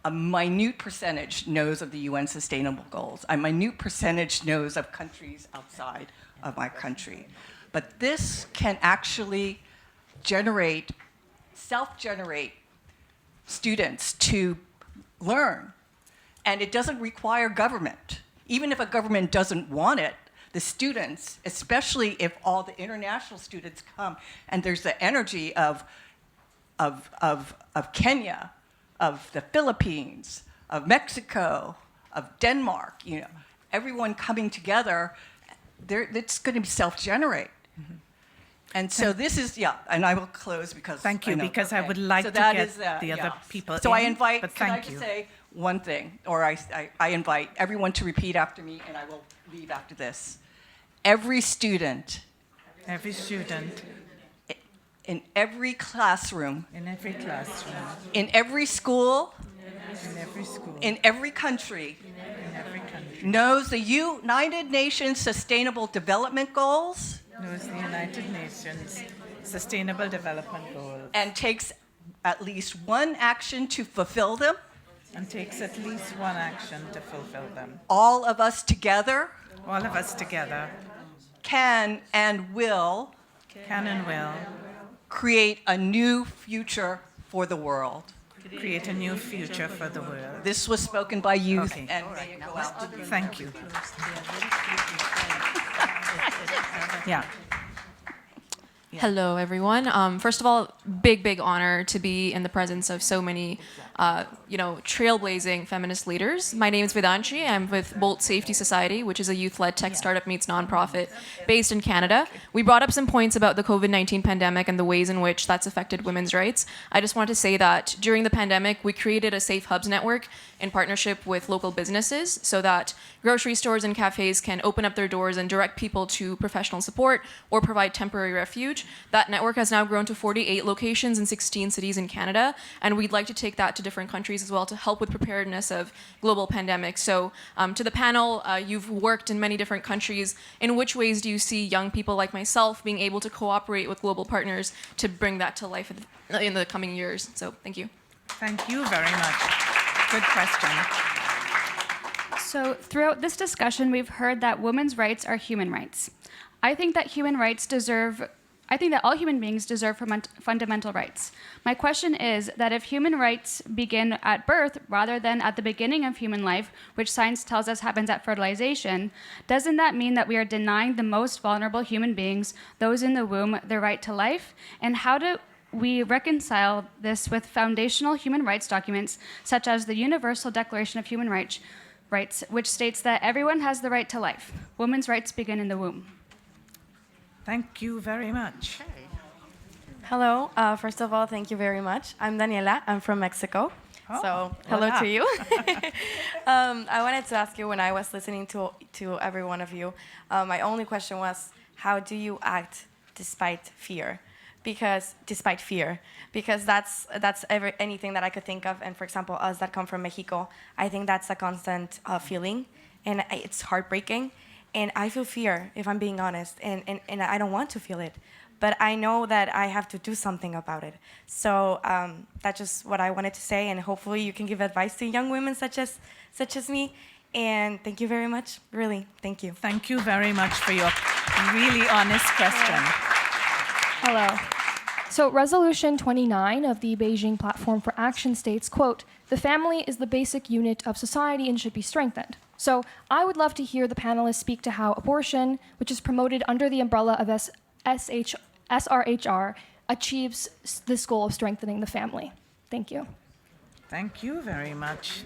a minute percentage knows of the UN Sustainable Goals. A minute percentage knows of countries outside of my country. But this can actually self-generate students to learn. And it doesn't require government. Even if a government doesn't want it, the students, especially if all the international students come, and there's the energy of Kenya, of the Philippines, of Mexico, of Denmark, everyone coming together, it's going to be self-generate. Mm-hmm. And so this is, and I will close because Thank you, because I would like to that get is, the other people So in, I invite, but can I thank just you. say one thing, or I invite everyone to repeat after me, and I will leave after this. Every student in every classroom, In every classroom, in every school, in every school, in every country, in every country, knows the United Nations Sustainable Development Goals knows the United Nations Sustainable Development Goals, and takes at least one action to fulfill them. and takes at least one action to fulfill them. All of us together All of us together can and will can and will create a new future for the world. create a new future for the world. This was spoken by youth, Okay. and may it go out to you. Thank you. Yeah. Hello, everyone. First of all, big honor to be in the presence of so many, trailblazing feminist leaders. My name is Vedanshi. I'm with Bolt Safety Society, which is a youth-led tech startup meets nonprofit based in Canada. We brought up some points about the COVID-19 pandemic and the ways in which that's affected women's rights. I just want to say that during the pandemic, we created a Safe Hubs network in partnership with local businesses so that grocery stores and cafes can open up their doors and direct people to professional support or provide temporary refuge. That network has now grown to 48 locations in 16 cities in Canada, and we'd like to take that to different countries as well to help with preparedness of global pandemics. So to the panel, you've worked in many different countries. In which ways do you see young people like myself being able to cooperate with global partners to bring that to life in the coming years? So thank you. Thank you very much. Good question. So throughout this discussion, we've heard that women's rights are human rights. I think that all human beings deserve fundamental rights. My question is that if human rights begin at birth rather than at the beginning of human life, which science tells us happens at fertilization, doesn't that mean that we are denying the most vulnerable human beings, those in the womb, their right to life? And how do we reconcile this with foundational human rights documents such as the Universal Declaration of Human Rights, which states that everyone has the right to life. Women's rights begin in the womb. Thank you very much. Hello. First of all, thank you very much. I'm Daniela. I'm from Mexico. So hello hola. to you. I wanted to ask you, when I was listening to every one of you, my only question was, how do you act despite fear? Because that's anything that I could think of. And for example, us that come from Mexico, I think that's a constant feeling, and it's heartbreaking. And I feel fear, if I'm being honest, and I don't want to feel it. But I know that I have to do something about it. So that's just what I wanted to say, and hopefully you can give advice to young women such as me. And thank you very much, really, thank you. Thank you very much for your really honest question. Hello. So Resolution 29 of the Beijing Platform for Action states, quote, "The family is the basic unit of society and should be strengthened." So I would love to hear the panelists speak to how abortion, which is promoted under the umbrella of SRHR, achieves this goal of strengthening the family. Thank you. Thank you very much.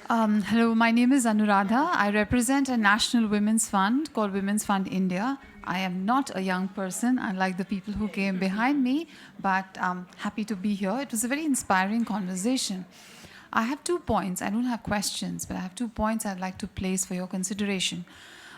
Hello, my name is Anuradha. I represent a national women's fund called Women's Fund India. I am not a young person, unlike the people who came behind me, but I'm happy to be here. It was a very inspiring conversation. I have 2 points. I don't have questions, but I have 2 points I'd like to place for your consideration.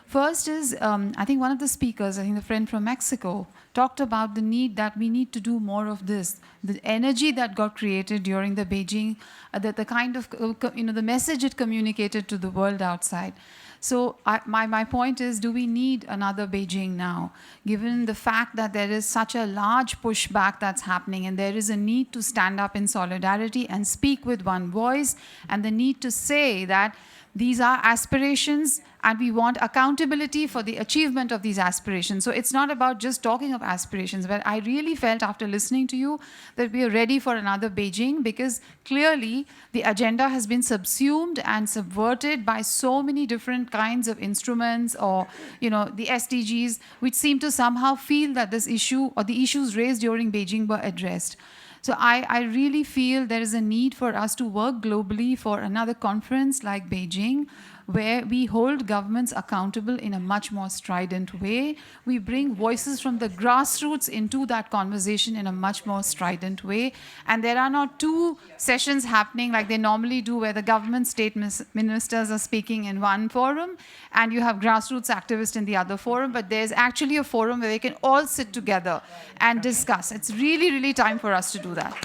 First is, I think one of the speakers, I think the friend from Mexico, talked about the need that we need to do more of this. The energy that got created during the Beijing, the kind of, the message it communicated to the world outside. So my point is, do we need another Beijing now? Given the fact that there is such a large pushback that's happening, and there is a need to stand up in solidarity and speak with one voice, and the need to say that these are aspirations and we want accountability for the achievement of these aspirations. So it's not about just talking of aspirations, but I really felt after listening to you that we are ready for another Beijing, because clearly the agenda has been subsumed and subverted by so many different kinds of instruments, or the SDGs, which seem to somehow feel that this issue or the issues raised during Beijing were addressed. So I really feel there is a need for us to work globally for another conference like Beijing, where we hold governments accountable in a much more strident way. We bring voices from the grassroots into that conversation in a much more strident way. And there are not two sessions happening like they normally do, where the government state ministers are speaking in one forum and you have grassroots activists in the other forum, but there's actually a forum where they can all sit together and discuss. It's really, really time for us to do that.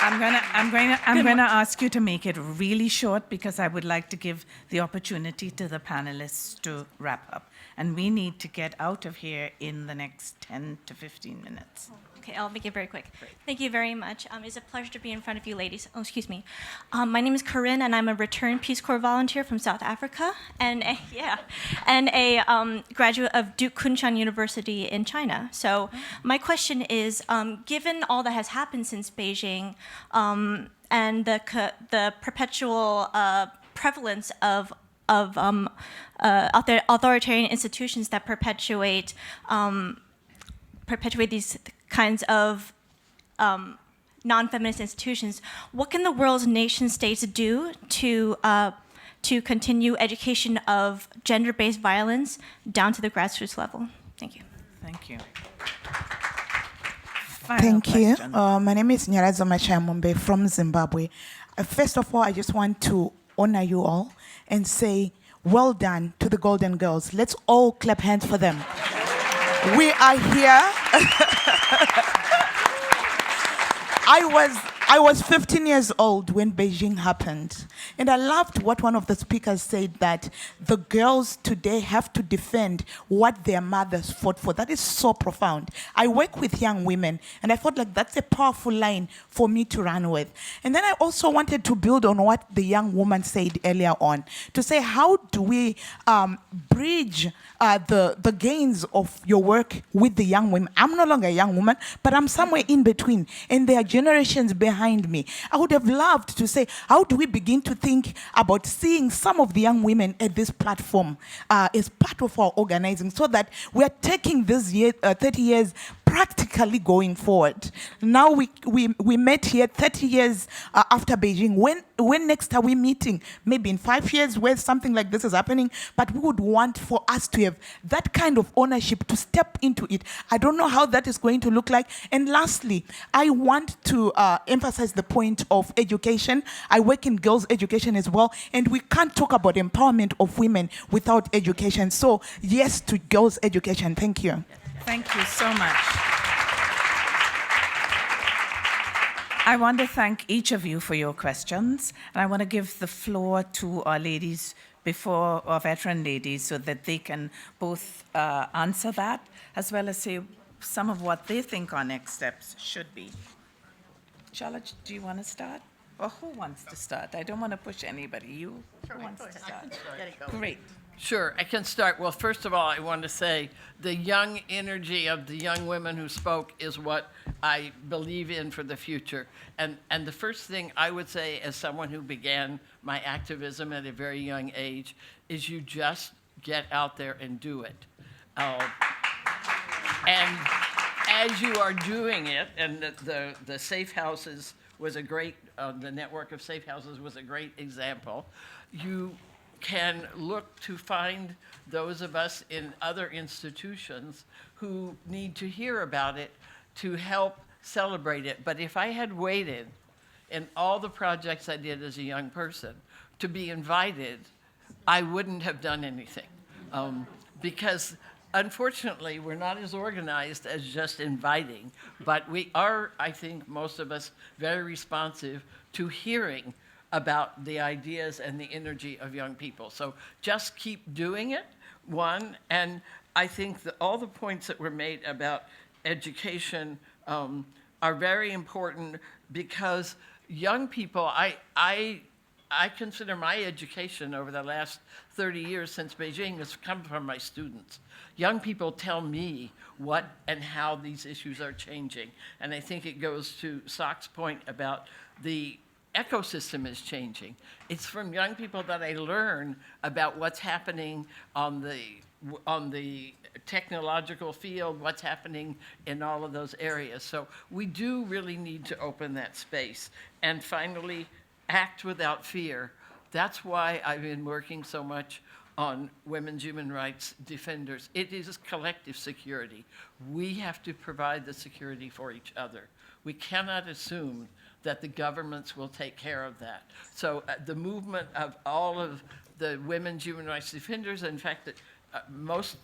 I'm gonna ask you to make it really short because I would like to give the opportunity to the panelists to wrap up. And we need to get out of here in the next 10 to 15 minutes. Okay, I'll make it very quick. Thank you very much. It's a pleasure to be in front of you ladies. Oh, excuse me. My name is Corinne, and I'm a returned Peace Corps volunteer from South Africa, and a graduate of Duke Kunshan University in China. So my question is, given all that has happened since Beijing, and the perpetual prevalence of authoritarian institutions that perpetuate these kinds of non-feminist institutions, what can the world's nation states do to continue education of gender-based violence down to the grassroots level? Thank you. Thank you. Thank you. My name is Nyarazo Machayamumbe from Zimbabwe. First of all, I just want to honor you all and say, well done to the Golden Girls. Let's all clap hands for them. We are here. I was 15 years old when Beijing happened. And I loved what one of the speakers said, that the girls today have to defend what their mothers fought for. That is so profound. I work with young women, and I felt like that's a powerful line for me to run with. And then I also wanted to build on what the young woman said earlier on, to say, how do we bridge the gains of your work with the young women? I'm no longer a young woman, but I'm somewhere in between, and there are generations behind me. I would have loved to say, how do we begin to think about seeing some of the young women at this platform as part of our organizing, so that we are taking this 30 years practically going forward. Now we met here 30 years after Beijing. When next are we meeting? Maybe in 5 years where something like this is happening, but we would want for us to have that kind of ownership to step into it. I don't know how that is going to look like. And lastly, I want to emphasize the point of education. I work in girls' education as well, and we can't talk about empowerment of women without education. So yes to girls' education. Thank you. Thank you so much. I want to thank each of you for your questions, and I want to give the floor to our ladies before, our veteran ladies, so that they can both answer that, as well as say some of what they think our next steps should be. Charlotte, do you want to start? Or who wants to start? I don't want to push anybody. You? Who wants to start? Great. Sure, I can start. Well, first of all, I want to say the young energy of the young women who spoke is what I believe in for the future. And the first thing I would say, as someone who began my activism at a very young age, is you just get out there and do it. And as you are doing it, and the safe houses was a great, the network of safe houses was a great example, you can look to find those of us in other institutions who need to hear about it to help celebrate it. But if I had waited in all the projects I did as a young person to be invited, I wouldn't have done anything. Because unfortunately, we're not as organized as just inviting, but we are, I think, most of us very responsive to hearing about the ideas and the energy of young people. So just keep doing it, one, and I think that all the points that were made about education are very important, because young people, I consider my education over the last 30 years since Beijing has come from my students. Young people tell me what and how these issues are changing, and I think it goes to Sak's point about the ecosystem is changing. It's from young people that I learn about what's happening on the technological field, what's happening in all of those areas. So we do really need to open that space. And finally, act without fear. That's why I've been working so much on women's human rights defenders. It is collective security. We have to provide the security for each other. We cannot assume that the governments will take care of that. So the movement of all of the women's human rights defenders, in fact, most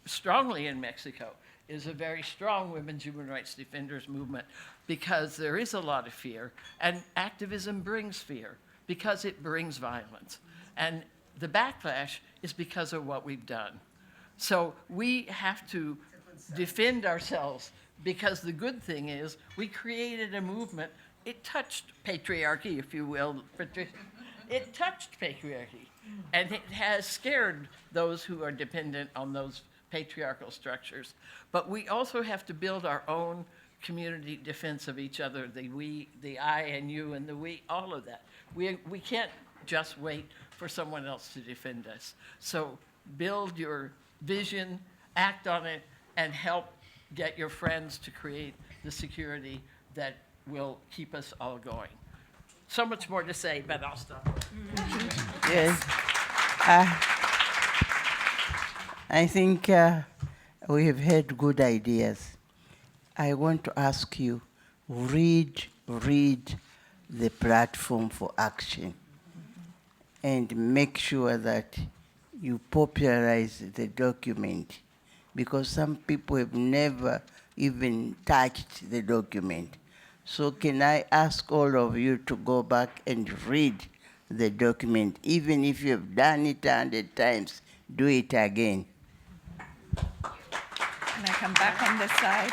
strongly in Mexico, is a very strong women's human rights defenders movement, because there is a lot of fear, and activism brings fear because it brings violence. And the backlash is because of what we've done. So we have to defend ourselves, because the good thing is we created a movement. It touched patriarchy, if you will, Patricia. It touched patriarchy, and it has scared those who are dependent on those patriarchal structures. But we also have to build our own community defense of each other, the we, the I and you and the we, all of that. We can't just wait for someone else to defend us. So build your vision, act on it, and help get your friends to create the security that will keep us all going. So much more to say, but I'll stop. Yes. I think we have had good ideas. I want to ask you, read the platform for action and make sure that you popularize the document, because some people have never even touched the document. So can I ask all of you to go back and read the document? Even if you've done it 100 times, do it again. Can I come back on this side?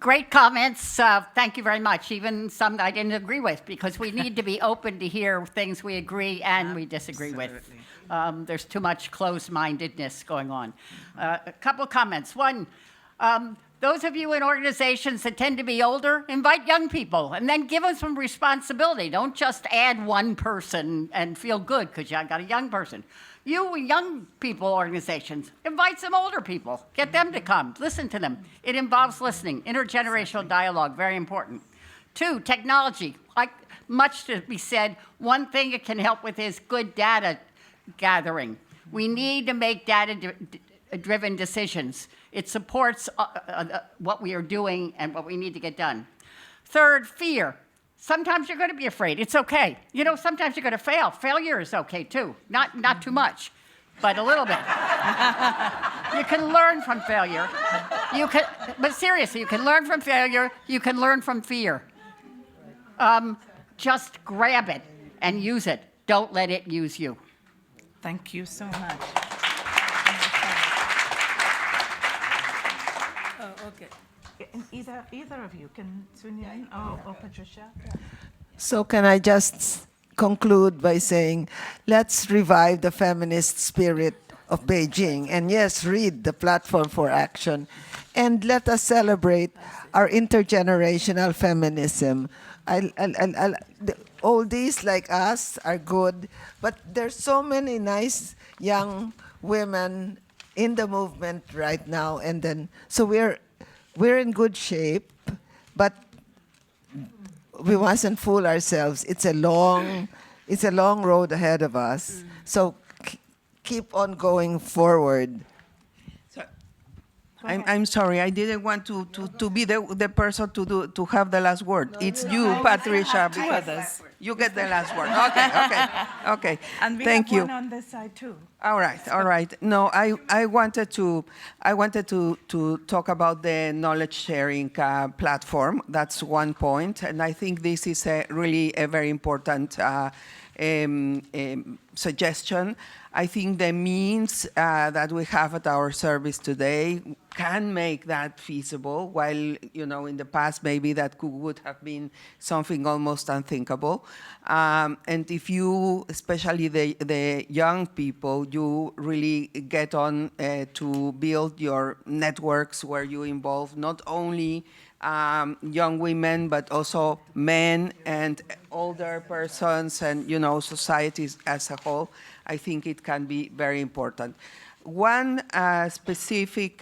Great comments. Thank you very much. Even some that I didn't agree with, because we need to be open to hear things we agree and we disagree with. There's too much closed-mindedness going on. A couple comments. One, those of you in organizations that tend to be older, invite young people and then give them some responsibility. Don't just add one person and feel good because you got a young person. You young people organizations, invite some older people. Get them to come. Listen to them. It involves listening. Intergenerational dialogue, very important. 2, technology. Like much to be said, one thing it can help with is good data gathering. We need to make data-driven decisions. It supports what we are doing and what we need to get done. 3rd, fear. Sometimes you're going to be afraid. It's okay. You know, sometimes you're going to fail. Failure is okay, too. Not too much, but a little bit. You can learn from failure. But seriously, you can learn from failure. You can learn from fear. Just grab it and use it. Don't let it use you. Thank you so much. Okay. Either of you can, Sunyan or Patricia. So can I just conclude by saying, let's revive the feminist spirit of Beijing, and yes, read the platform for action, and let us celebrate our intergenerational feminism. The oldies like us are good, but there's so many nice young women in the movement right now, and then so we're in good shape, but we mustn't fool ourselves. It's a long road ahead of us. So keep on going forward. I'm sorry, I didn't want to be the person to have the last word. It's you, Patricia, because you get the last word. Okay. And we Thank have you. one on this side too. All right. No, I wanted to talk about the knowledge sharing platform. That's one point, and I think this is really a very important suggestion. I think the means that we have at our service today can make that feasible, while in the past maybe that would have been something almost unthinkable. And if you, especially the young people, you really get on to build your networks where you involve not only young women, but also men and older persons and, societies as a whole, I think it can be very important. one specific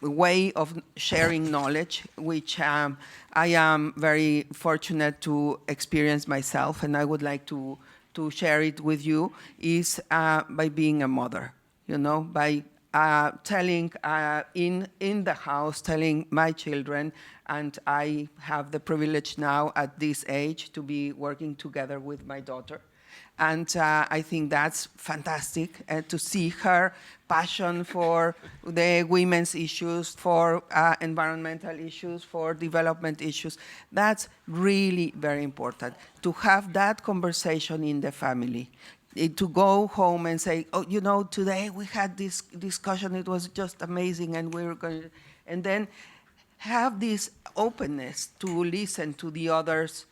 way of sharing knowledge, which I am very fortunate to experience myself, and I would like to share it with you, is by being a mother, by telling in the house, telling my children, and I have the privilege now at this age to be working together with my daughter. And I think that's fantastic to see her passion for the women's issues, for environmental issues, for development issues. That's really very important, to have that conversation in the family. To go home and say, oh, today we had this discussion, it was just amazing, and we were going to, and then have this openness to listen to the others'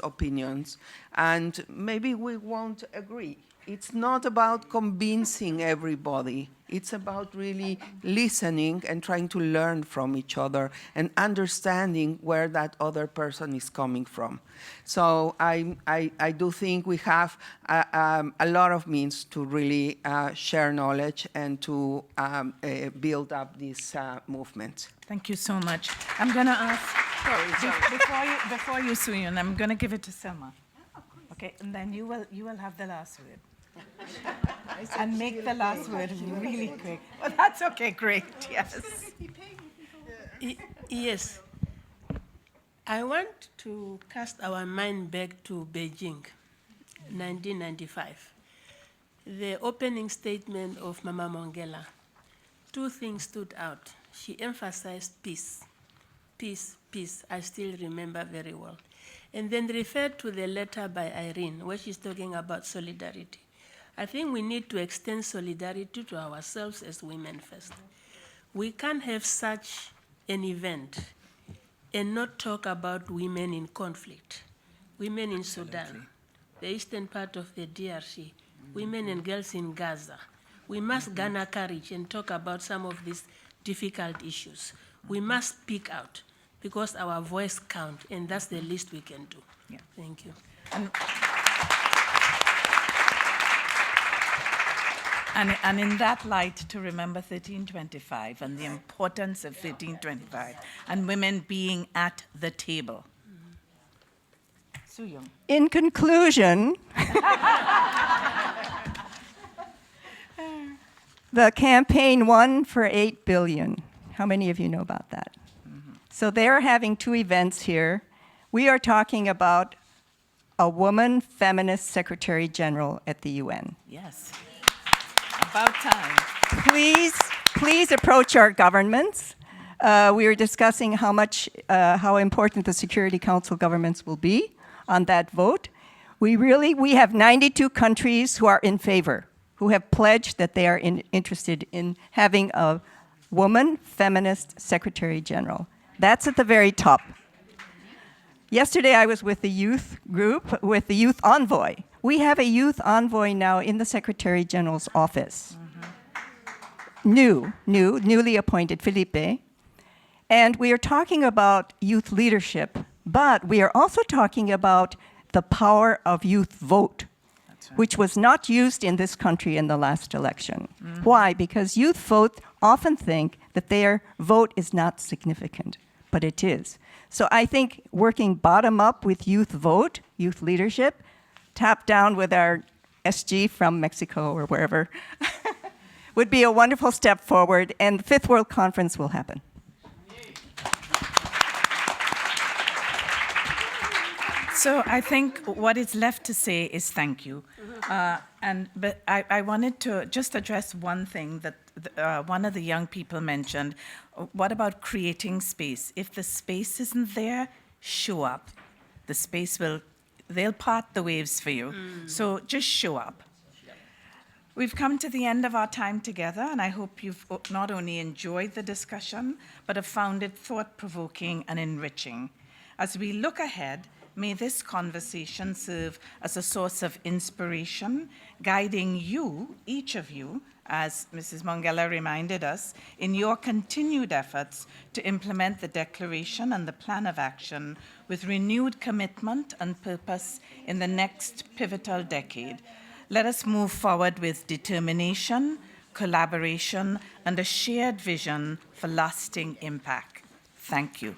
opinions, and maybe we won't agree. It's not about convincing everybody. It's about really listening and trying to learn from each other and understanding where that other person is coming from. So I do think we have a lot of means to really share knowledge and to build up this movement. Thank you so much. I'm going to ask, before you, Suyun, I'm going to give it to Selma. Okay, and then you will have the last word. And make the last word really quick. Well, that's okay, great, yes. Yes. I want to cast our mind back to Beijing, 1995. The opening statement of Mama Mongela, two things stood out. She emphasized peace. Peace, peace, I still remember very well. And then referred to the letter by Irene, where she's talking about solidarity. I think we need to extend solidarity to ourselves as women first. We can't have such an event and not talk about women in conflict, women in Sudan, the eastern part of the DRC, women and girls in Gaza. We must garner courage and talk about some of these difficult issues. We must speak out because our voice counts, and that's the least we can do. Yeah. Thank you. And in that light, to remember 1325 and the importance of 1325 and women being at the table. Suyong. In conclusion, the campaign won for $8 billion. How many of you know about that? So they're having two events here. We are talking about a woman feminist secretary general at the UN. Yes. About time. Please approach our governments. We were discussing how important the Security Council governments will be on that vote. We have 92 countries who are in favor, who have pledged that they are interested in having a woman feminist secretary general. That's at the very top. Yesterday I was with the youth group, with the youth envoy. We have a youth envoy now in the Secretary General's office. Newly appointed, Felipe. And we are talking about youth leadership, but we are also talking about the power of youth vote, which was not used in this country in the last election. Why? Because youth vote often think that their vote is not significant, but it is. So I think working bottom up with youth vote, youth leadership, top down with our SG from Mexico or wherever, would be a wonderful step forward, and the Fifth World Conference will happen. So I think what is left to say is thank you. But I wanted to just address one thing that one of the young people mentioned. What about creating space? If the space isn't there, show up. The space they'll part the waves for you. So just show up. We've come to the end of our time together, and I hope you've not only enjoyed the discussion, but have found it thought-provoking and enriching. As we look ahead, may this conversation serve as a source of inspiration, guiding you, each of you, as Mrs. Mongela reminded us, in your continued efforts to implement the Declaration and the Plan of Action with renewed commitment and purpose in the next pivotal decade. Let us move forward with determination, collaboration, and a shared vision for lasting impact. Thank you.